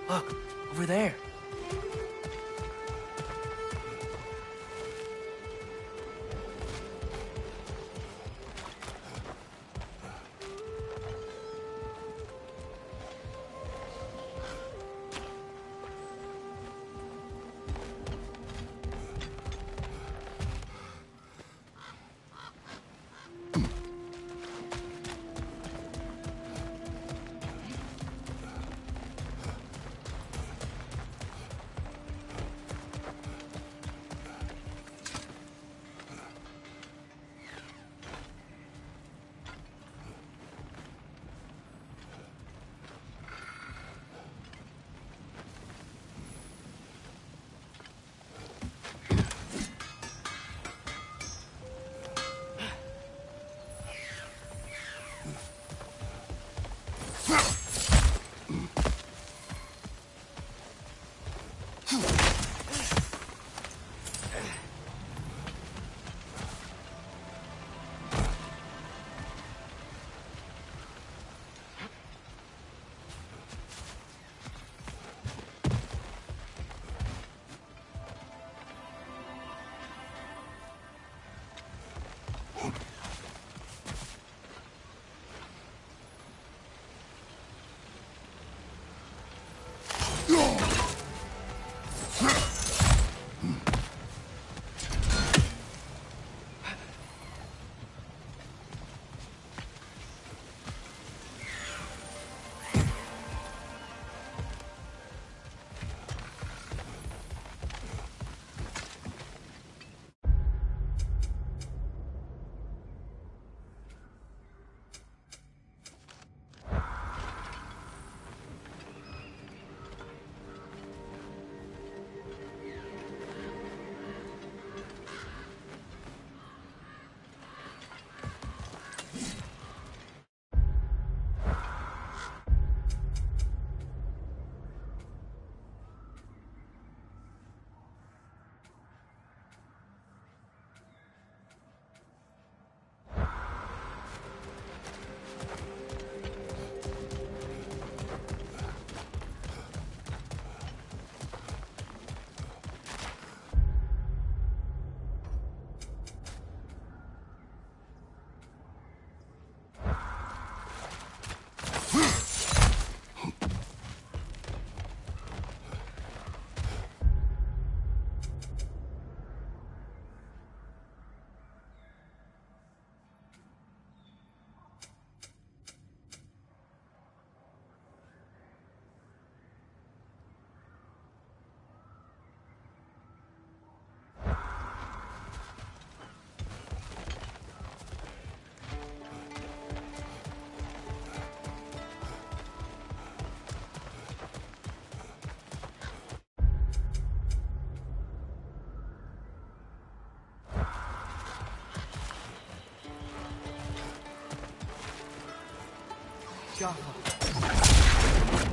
Look, over there.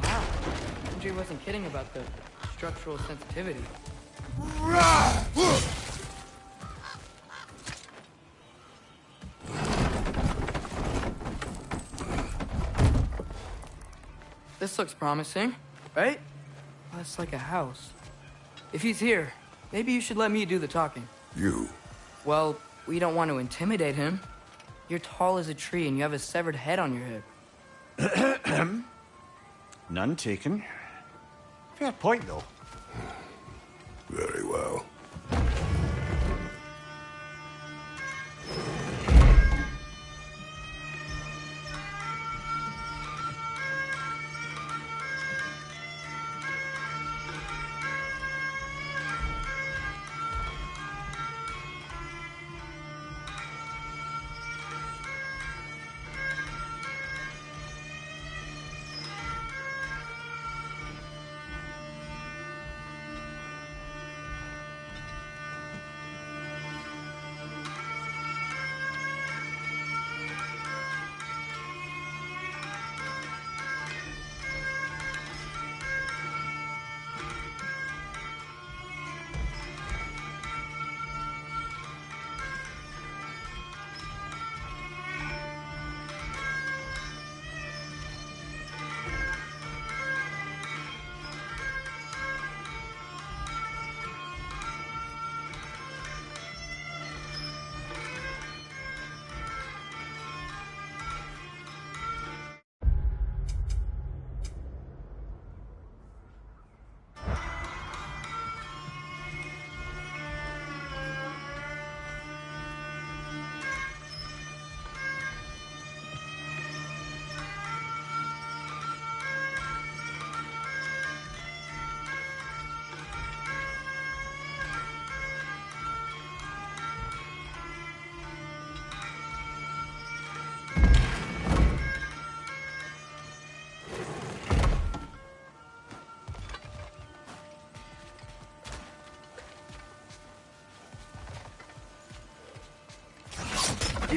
Wow. Andrew wasn't kidding about the structural sensitivity. This looks promising, right? Well, it's like a house. If he's here, maybe you should let me do the talking. You? Well, we don't want to intimidate him. You're tall as a tree and you have a severed head on your head. None taken. Fair point, though. Very well.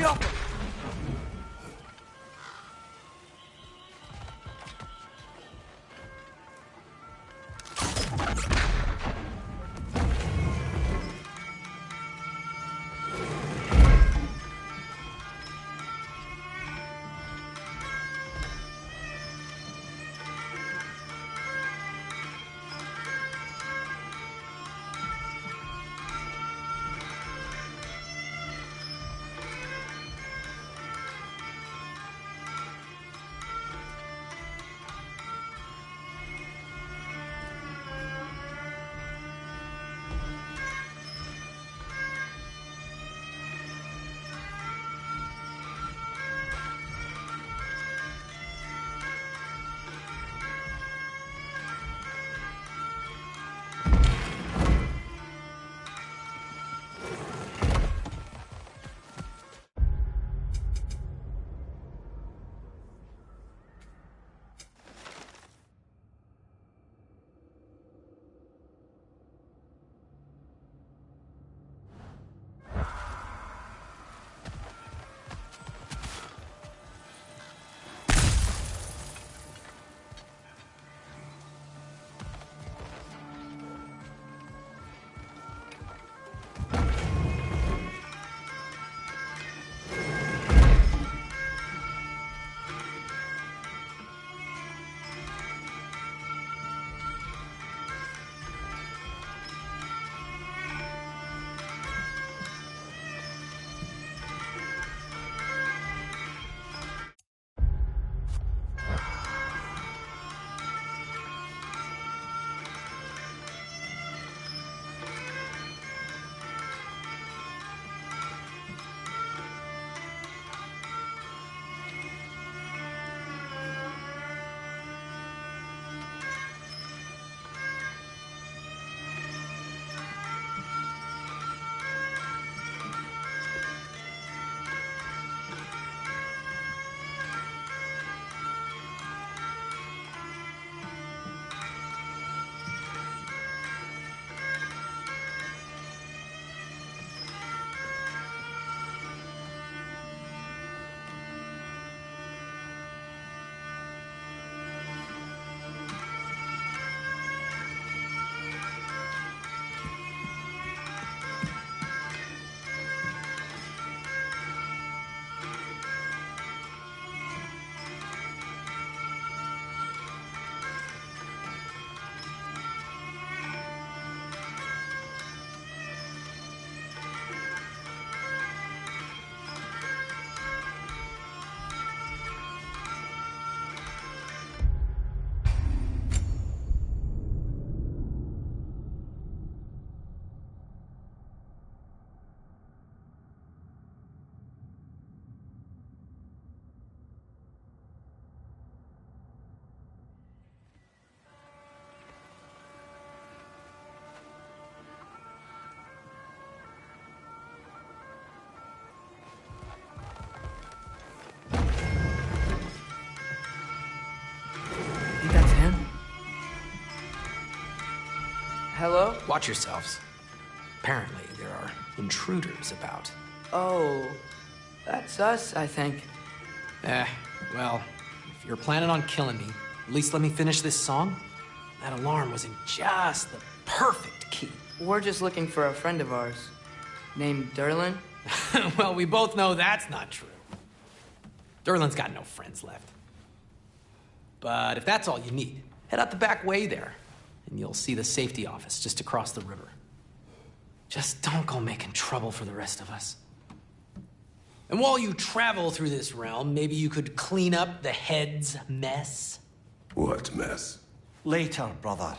Get off him! Hello? Watch yourselves. Apparently, there are intruders about. Oh, that's us, I think. Well, if you're planning on killing me, at least let me finish this song. That alarm was in just the perfect key. We're just looking for a friend of ours, named Derlin. Well, we both know that's not true. Derlin's got no friends left. But if that's all you need, head out the back way there, and you'll see the safety office just across the river. Just don't go making trouble for the rest of us. And while you travel through this realm, maybe you could clean up the head's mess? What mess? Later, brother.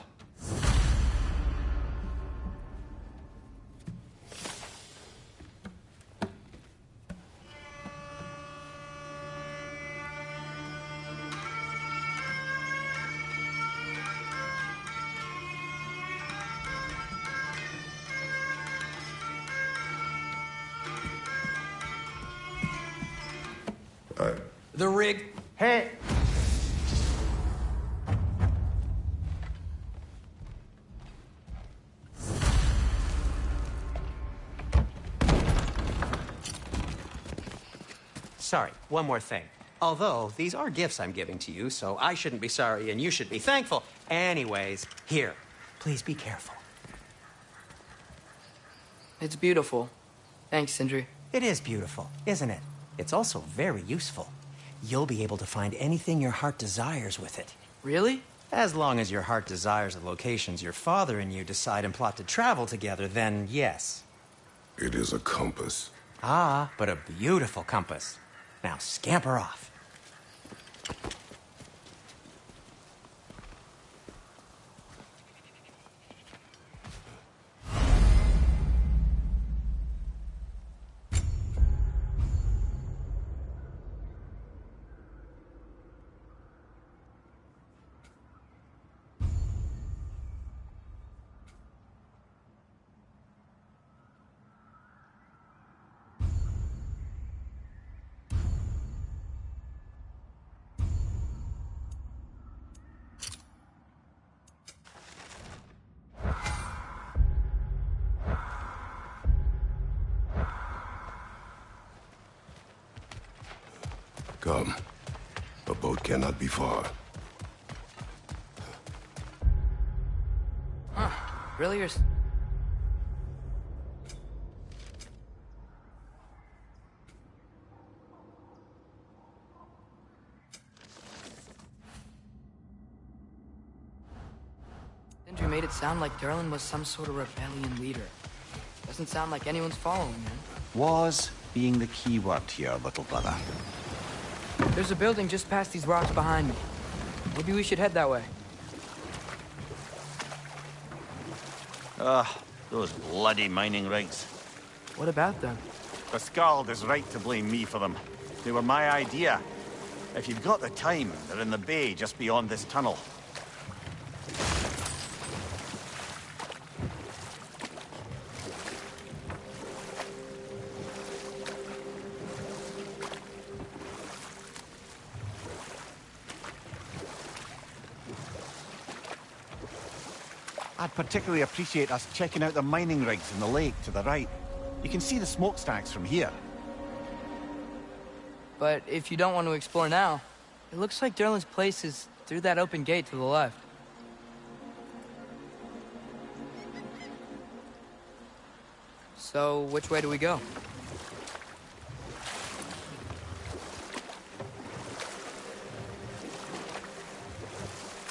The rig. Hey! sorry, one more thing. Although, these are gifts I'm giving to you, so I shouldn't be sorry and you should be thankful. Anyways, here, please be careful. It's beautiful. Thanks, Sindri. It is beautiful, isn't it? It's also very useful. You'll be able to find anything your heart desires with it. Really? As long as your heart desires the locations your father and you decide and plot to travel together, then yes. It is a compass. Ah, but a beautiful compass. Now scamper off. Come. The boat cannot be far. Huh. Really? Sindri made it sound like Durlin was some sort of rebellion leader. Doesn't sound like anyone's following him. Was being the key word here, little brother. There's a building just past these rocks behind me. Maybe we should head that way. Those bloody mining rigs. What about them? The Skald is right to blame me for them. They were my idea. If you've got the time, they're in the bay just beyond this tunnel. I'd particularly appreciate us checking out the mining rigs in the lake to the right. You can see the smokestacks from here. But if you don't want to explore now, it looks like Durlin's place is through that open gate to the left. So, which way do we go?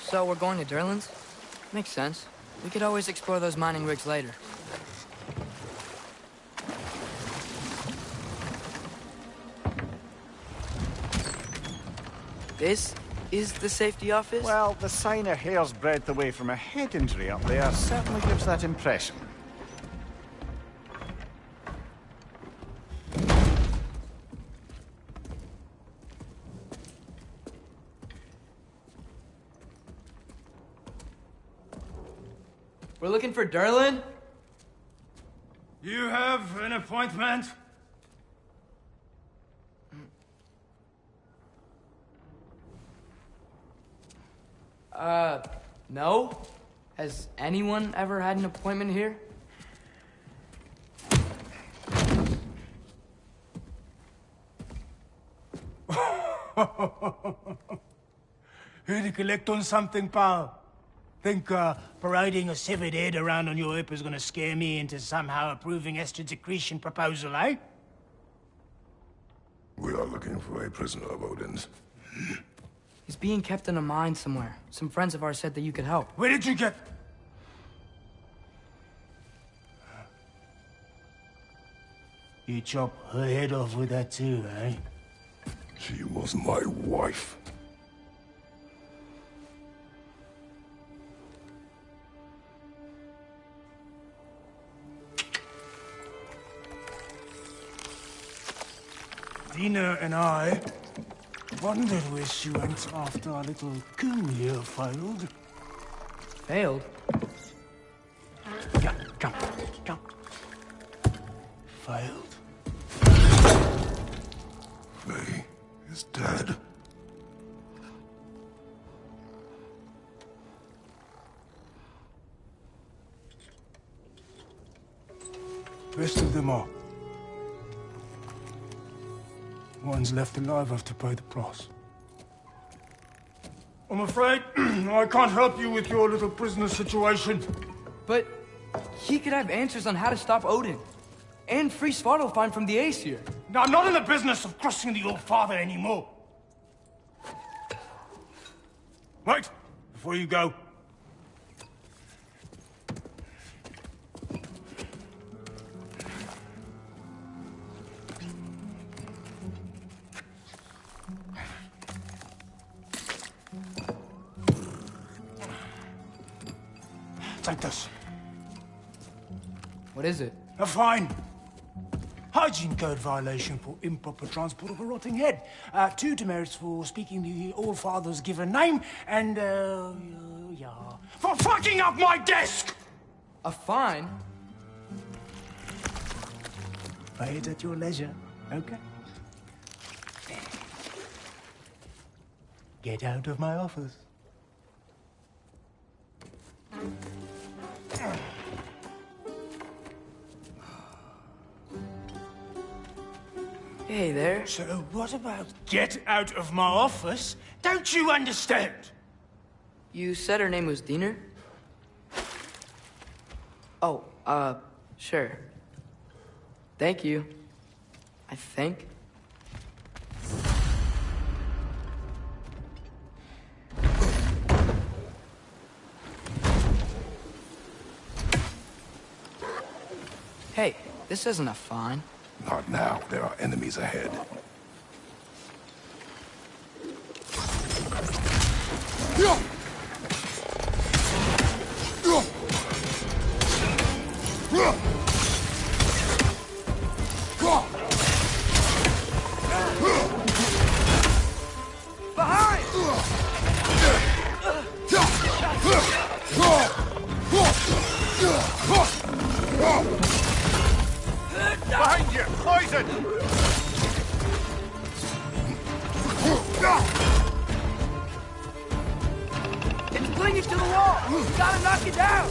So, we're going to Durlin's? Makes sense. We could always explore those mining rigs later. This is the safety office? Well, the sign a hair's breadth away from a head injury up there certainly gives that impression. We're looking for Durlin? You have an appointment? No? Has anyone ever had an appointment here? Here to collect on something, pal? Think, parading a severed head around on your hip is gonna scare me into somehow approving Estrid's accretion proposal, eh? We are looking for a prisoner of Odin's. He's being kept in a mine somewhere. Some friends of ours said that you could help. Where did you get... You chop her head off with that too, eh? She was my wife. Dina and I wondered where she went after our little coup here failed. Failed? Come. Failed? Faye is dead. Rest of them are. ones left alive have to pay the price. I'm afraid I can't help you with your little prisoner situation. But he could have answers on how to stop Odin. And free Svartalfheim from the Aesir. Now, I'm not in the business of crossing the old father anymore. Wait, before you go. Take this. What is it? A fine. Hygiene code violation for improper transport of a rotting head. 2 demerits for speaking the All Father's given name, and, yeah, for fucking up my desk! A fine? Pay it at your leisure, okay? Get out of my office. Hey there. So what about get out of my office? Don't you understand? You said her name was Diener? Oh, sure. Thank you. I think. Hey, this isn't a fine. Not now. There are enemies ahead. Behind you! Poison! It's clinging to the wall! You gotta knock it down!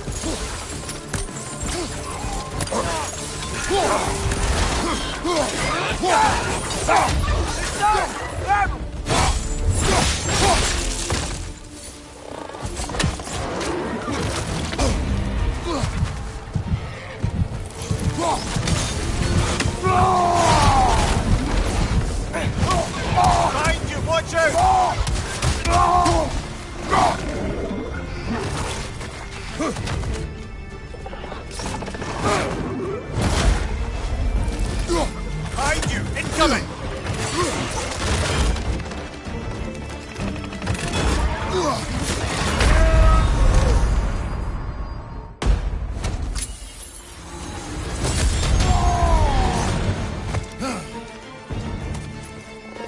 Behind you! Watch out! Behind you! Incoming!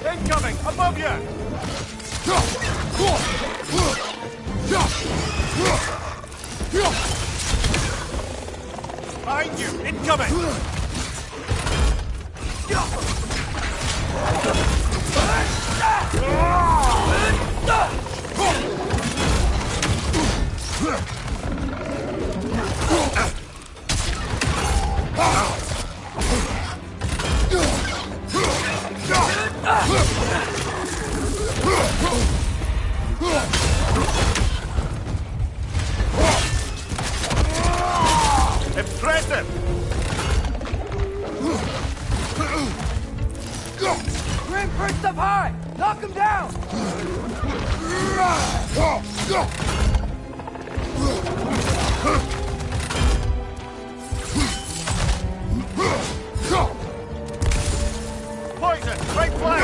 Incoming! Above you! Behind you! Incoming! Impressive! Grim perched up high! Knock him down! Poison! Right flank!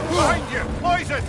Behind you! Poison!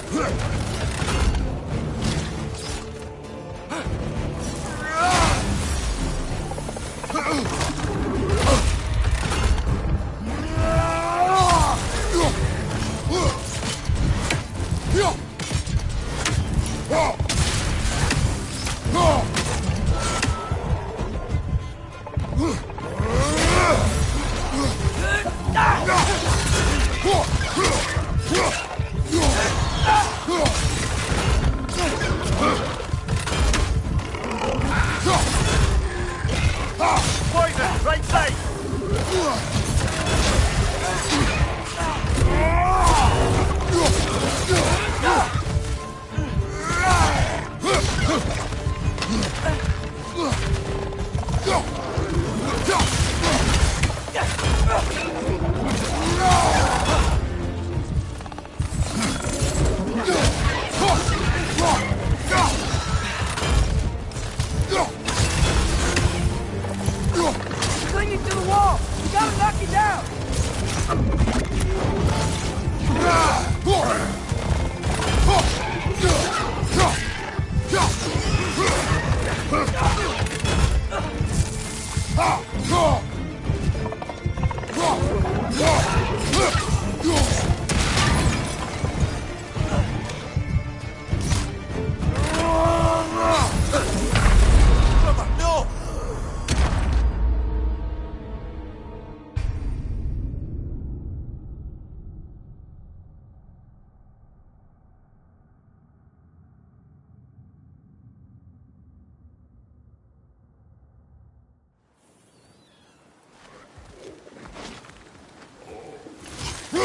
It's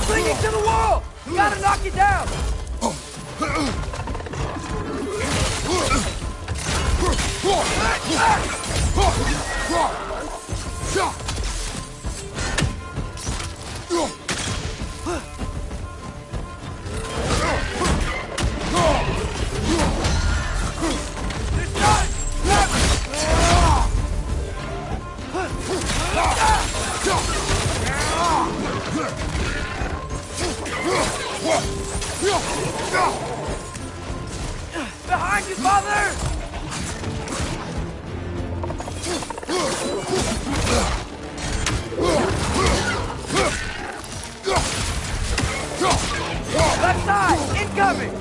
clinging to the wall! We gotta knock it down! Behind you, father! Left side, incoming!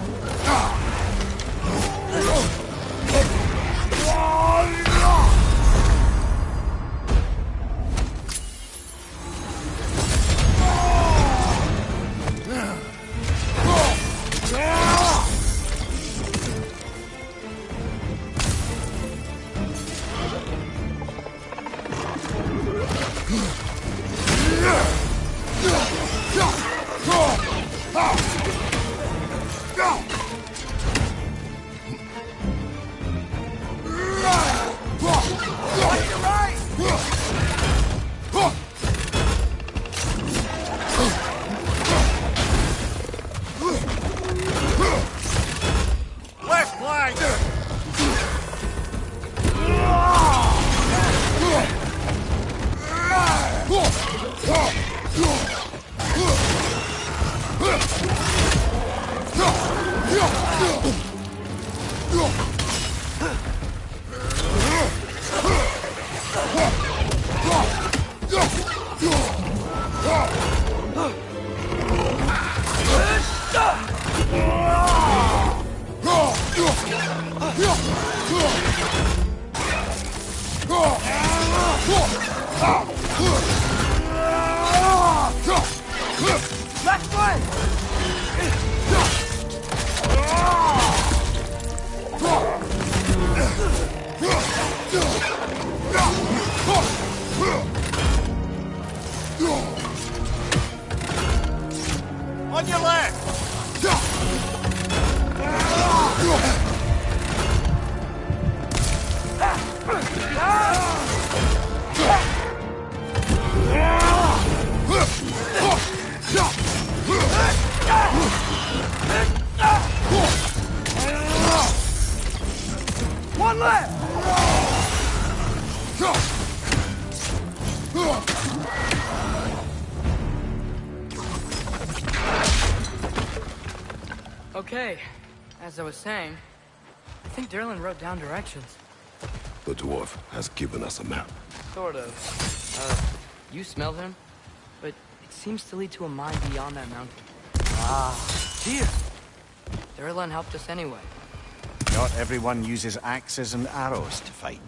Left flank! Left one! On your left! One left! Okay, as I was saying, I think Derlin wrote down directions. The dwarf has given us a map. Sort of. You smelled him? But it seems to lead to a mine beyond that mountain. Here! Derlin helped us anyway. Not everyone uses axes and arrows to fight.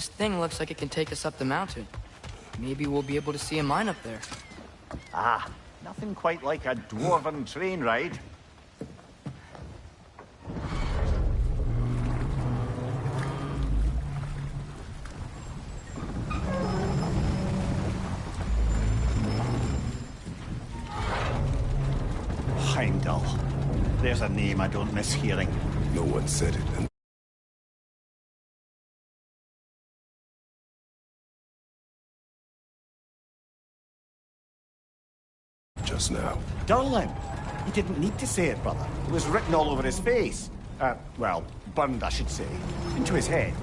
This thing looks like it can take us up the mountain. Maybe we'll be able to see a mine up there. Ah, nothing quite like a dwarven train ride. Heimdall. There's a name I don't miss hearing. No one said it, and just now. Durlin! He didn't need to say it, brother. It was written all over his face. Well, burned, I should say. Into his head.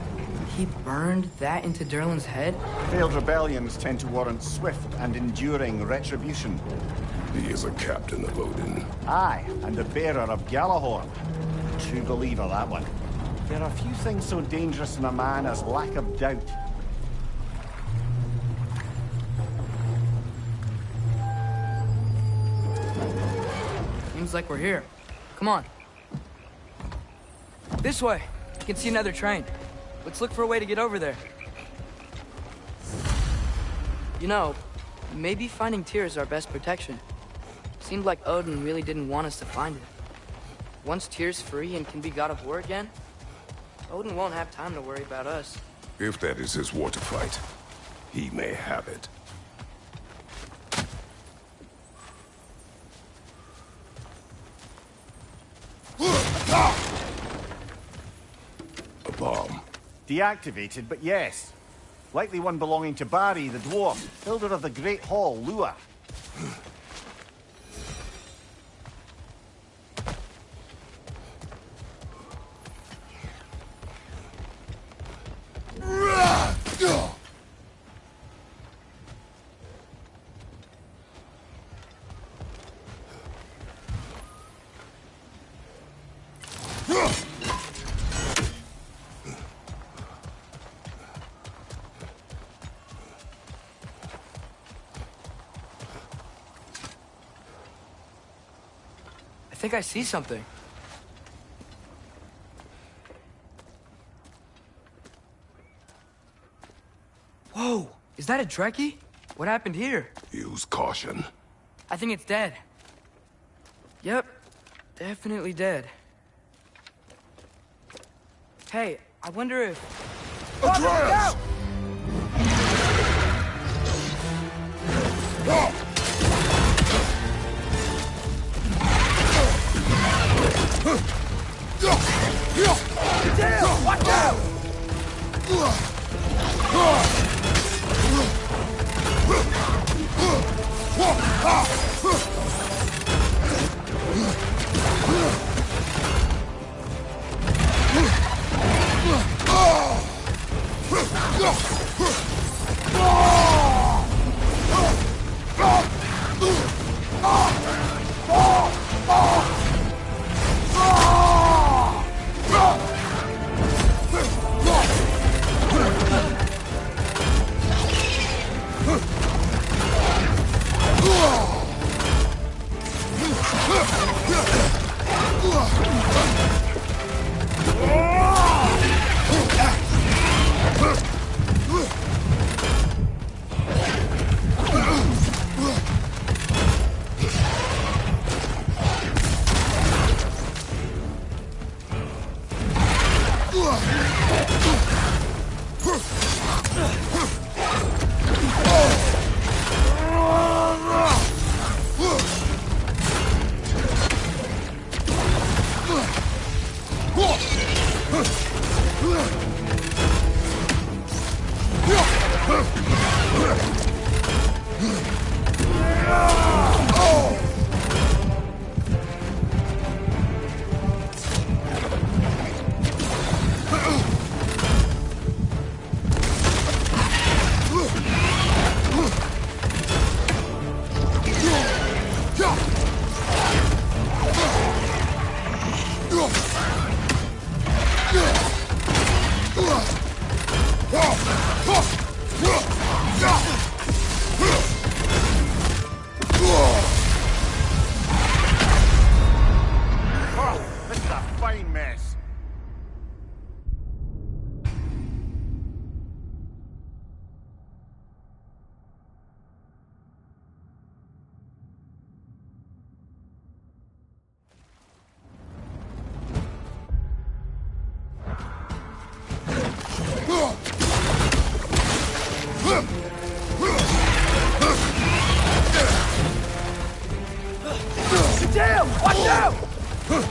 He burned that into Durlin's head? Failed rebellions tend to warrant swift and enduring retribution. He is a captain of Odin. Aye, and the bearer of Gjallarhorn. True believer, that one. There are few things so dangerous in a man as lack of doubt. Seems like we're here. Come on. This way. You can see another train. Let's look for a way to get over there. You know, maybe finding Tyr is our best protection. Seemed like Odin really didn't want us to find it. Once Tyr's free and can be god of war again, Odin won't have time to worry about us. If that is his war to fight, he may have it. A bomb. Deactivated, but yes. Likely one belonging to Barry, the dwarf, builder of the Great Hall, Lua. I think I see something. Whoa! Is that a Trekkie? What happened here? Use caution. I think it's dead. Yep. Definitely dead. Hey, I wonder if... Atreus! Damn! Watch out! Come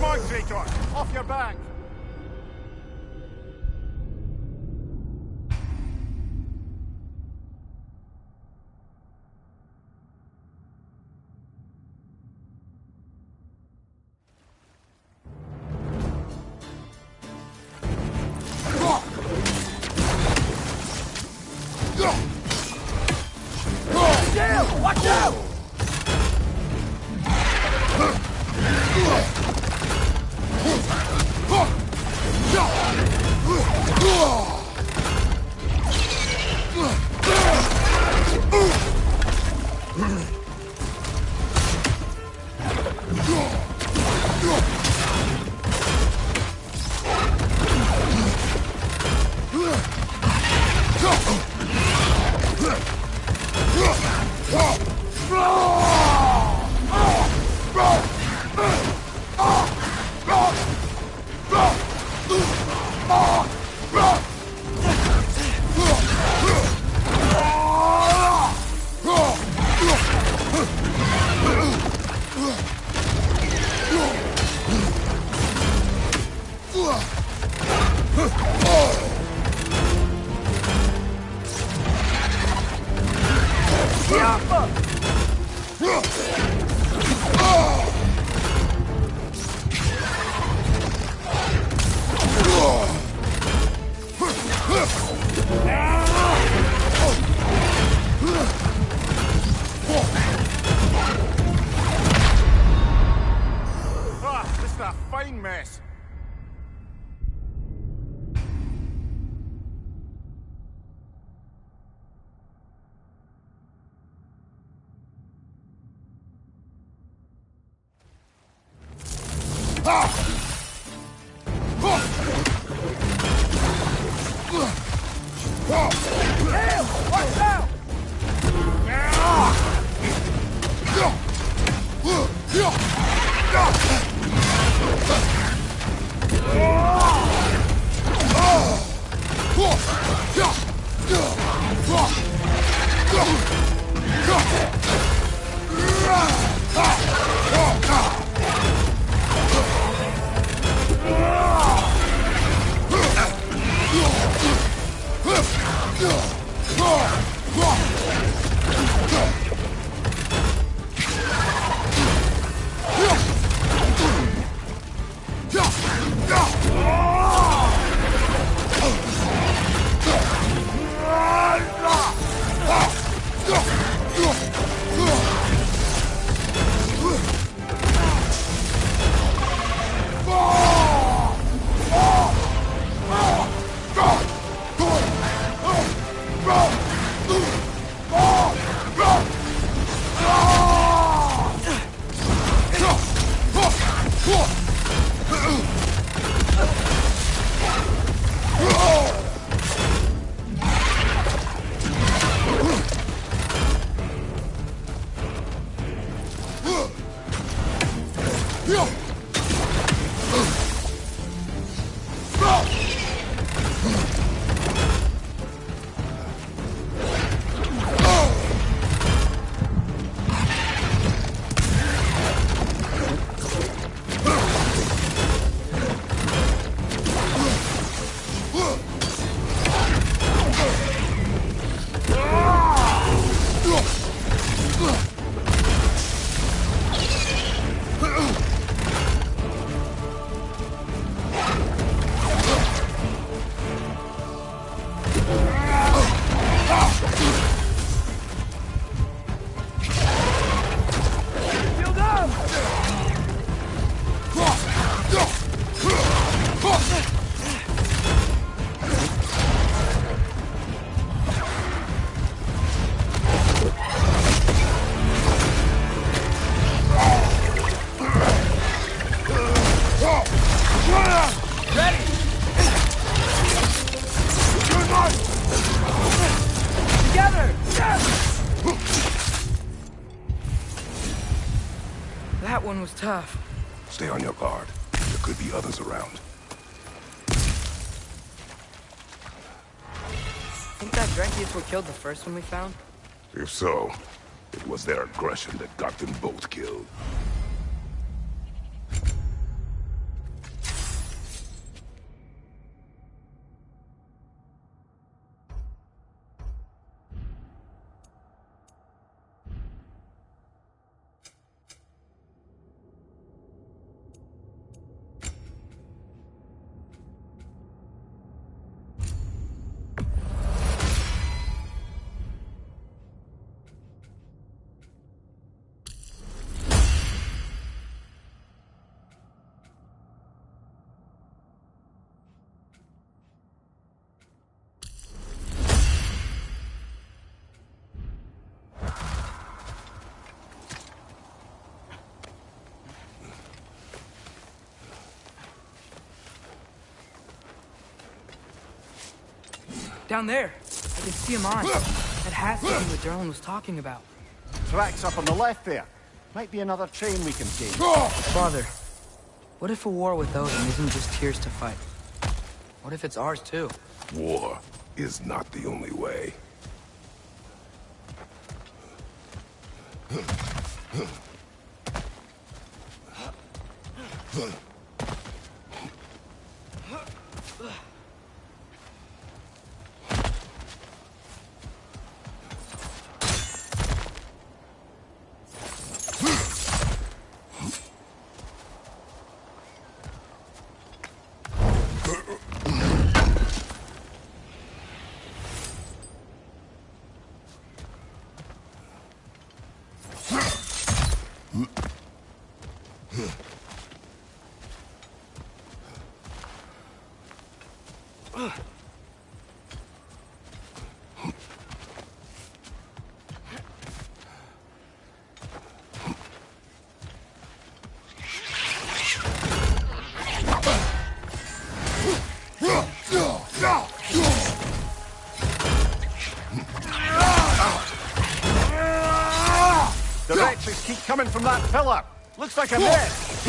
on, traitor! Off your back! Watch out! This is a fine mess. tough. Stay on your guard. There could be others around. Think that Dreckius were killed the first one we found? If so, it was their aggression that got them both killed. Down there! I can see him on. That has to be what Derlin was talking about. Tracks up on the left there. Might be another train we can take. Father, what if a war with Odin isn't just tears to fight? What if it's ours too? War is not the only way. The wretches keep coming from that pillar. Looks like a mess.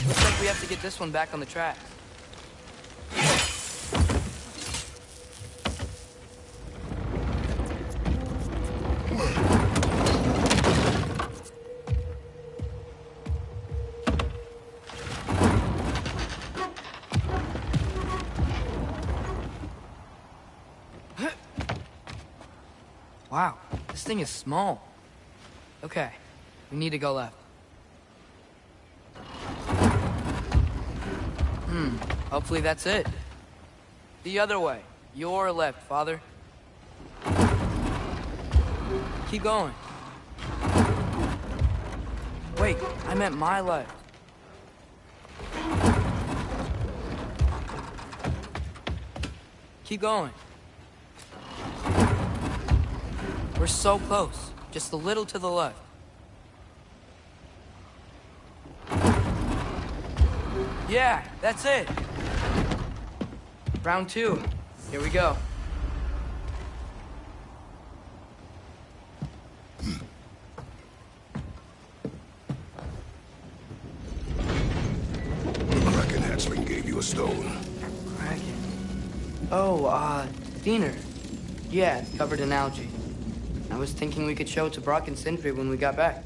Looks like we have to get this one back on the track. Wow, this thing is small. Okay, we need to go left. Hopefully that's it. The other way. Your left, Father. Keep going. Wait, I meant my left. Keep going. We're so close. Just a little to the left. Yeah, that's it. Round 2. Here we go. Kraken hatchling gave you a stone. Kraken. Oh, Diener. Yeah, it's covered in algae. I was thinking we could show it to Brock and Sindri when we got back.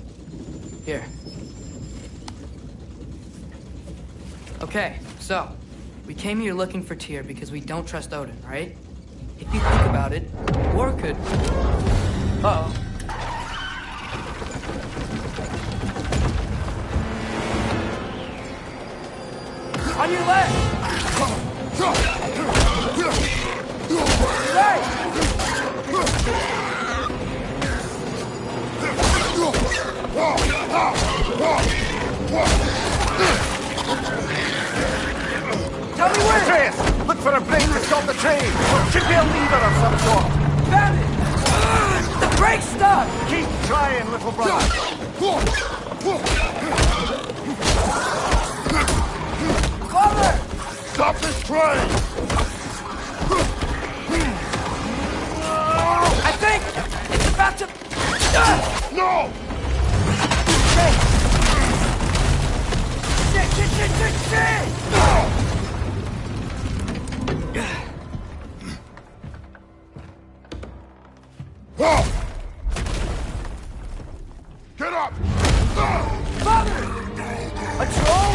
Here. Okay, so, we came here looking for Tyr because we don't trust Odin, right? If you think about it, war could... Uh-oh. On your left! Tell me where! Atreus! Look for a brake to stop the train! Should be a lever of some sort! Found it! The brake stuck! Keep trying, little brother! Father! Stop this train! I think it's about to... No! Shit! Get up! Father! A troll?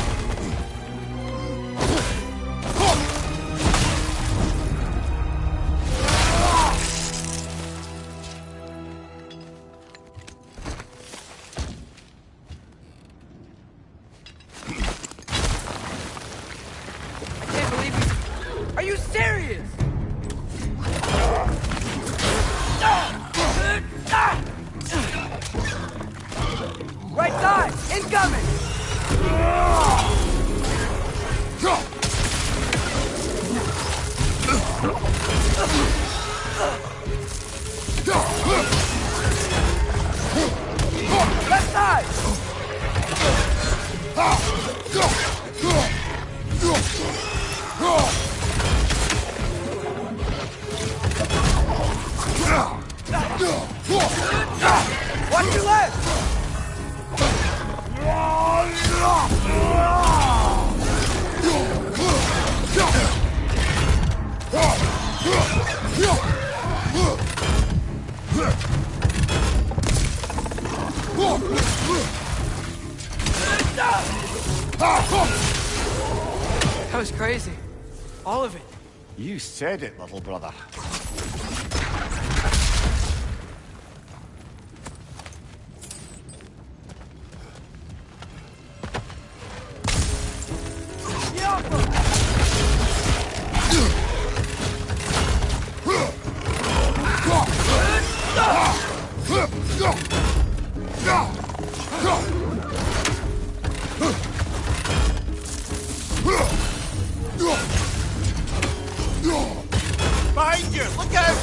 I can't believe you. Are you serious? Right side! Incoming! Left side! Watch your left! That was crazy. All of it. You said it, little brother. Behind you! Look out!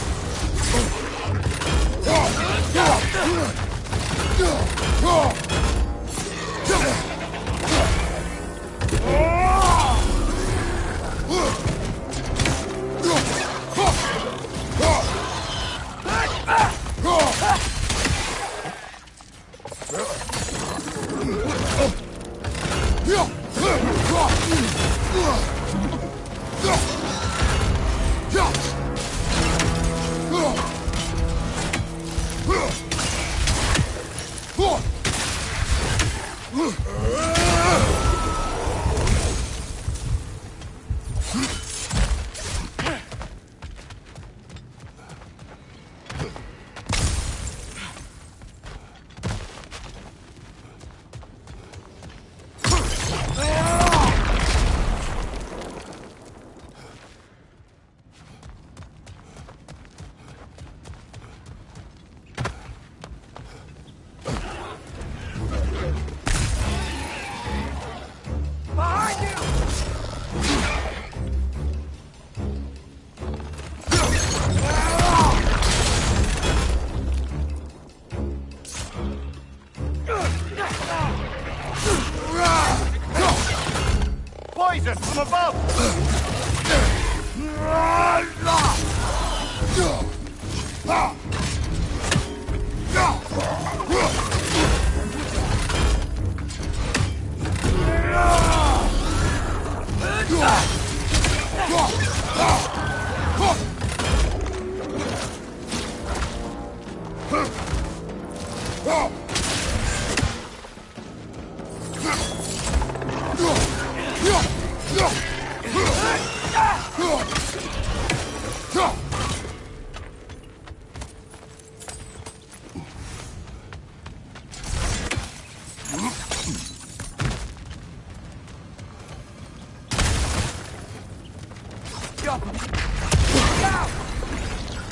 Poison from above!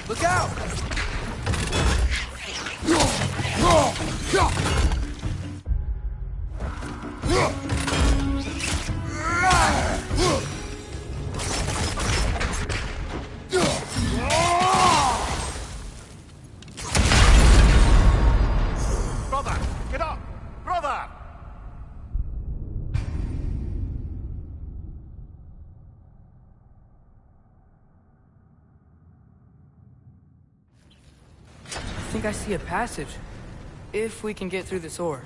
Look out! Brother, get up! Brother! think I see a passage. If we can get through this ore.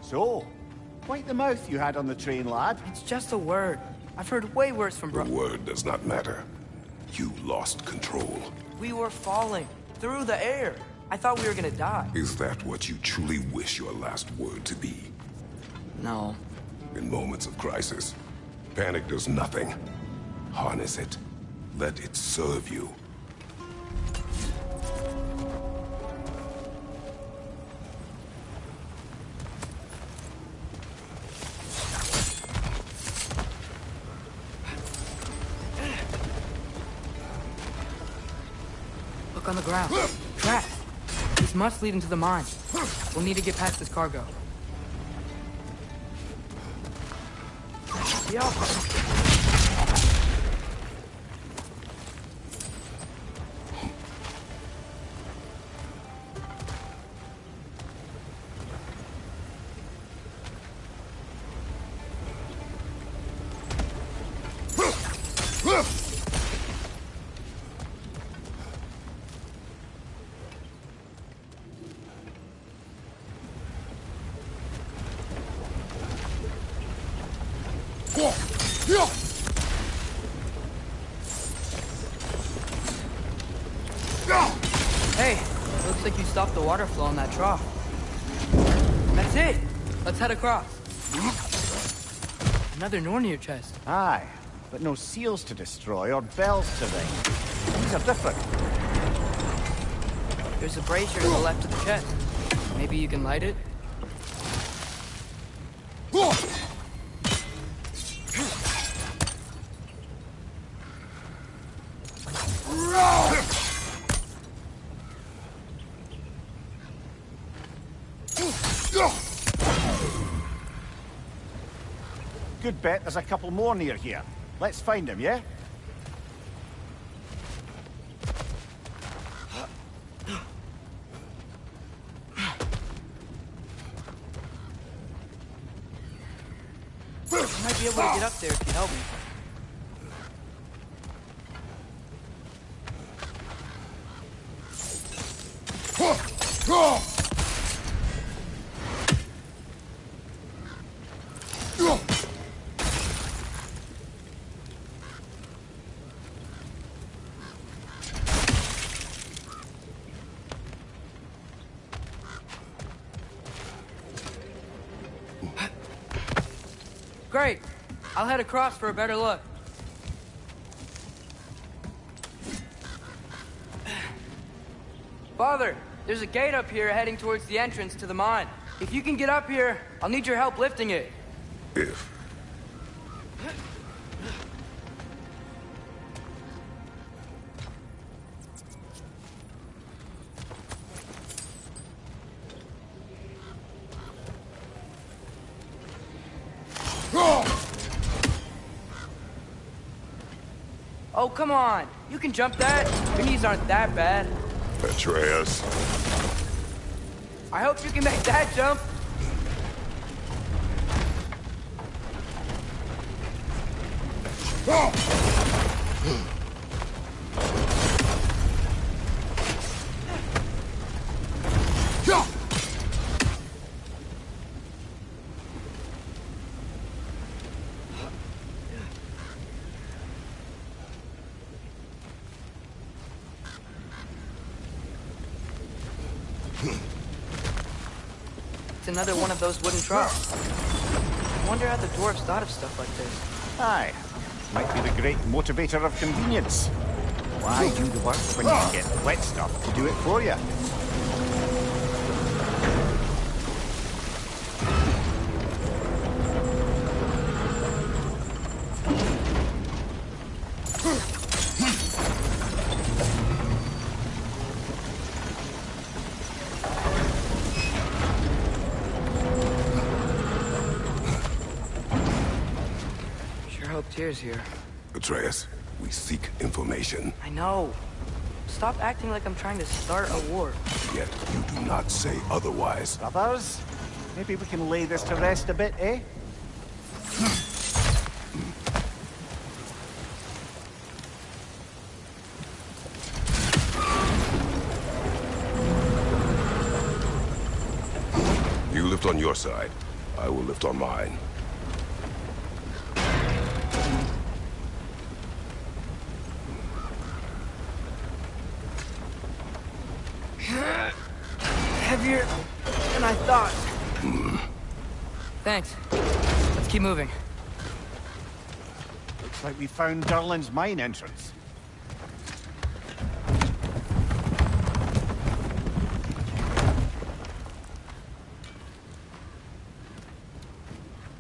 So, quite the mouth you had on the train, lad. It's just a word. I've heard way worse from The word does not matter. You lost control. We were falling through the air. I thought we were gonna die. Is that what you truly wish your last word to be? No. In moments of crisis, panic does nothing. Harness it. Let it serve you. Look on the ground. Tracks. These must lead into the mine. We'll need to get past this cargo. Yup. Hey, looks like you stopped the water flow on that trough. That's it. Let's head across. Another Nornir chest. Aye, but no seals to destroy or bells to ring. These are different. There's a brazier to the left of the chest. Maybe you can light it? Good bet there's a couple more near here. Let's find them, yeah? I might be able to get up there if you help me. Great. I'll head across for a better look. Father, there's a gate up here heading towards the entrance to the mine. If you can get up here, I'll need your help lifting it. If. Oh, come on. You can jump that. Your knees aren't that bad. Atreus. I hope you can make that jump. It's another one of those wooden troughs. I wonder how the dwarves thought of stuff like this. Aye. Might be the great motivator of convenience. Why do the work when you can get wet stuff to do it for you? Sure hope Tyr's here. Atreus, we seek information. I know. stop acting like I'm trying to start a war. Yet you do not say otherwise. Brothers, maybe we can lay this to rest a bit, eh? You lift on your side. I will lift on mine. Heavier than I thought. Thanks. Let's keep moving. Looks like we found Durlin's mine entrance.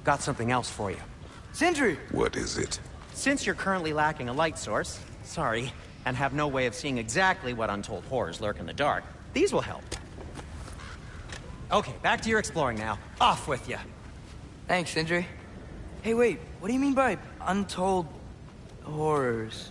Got something else for you. Sindri! What is it? Since you're currently lacking a light source, sorry, and have no way of seeing exactly what untold horrors lurk in the dark, these will help. Okay, back to your exploring now. Off with you. Thanks, Sindri. Hey, wait, what do you mean by untold horrors?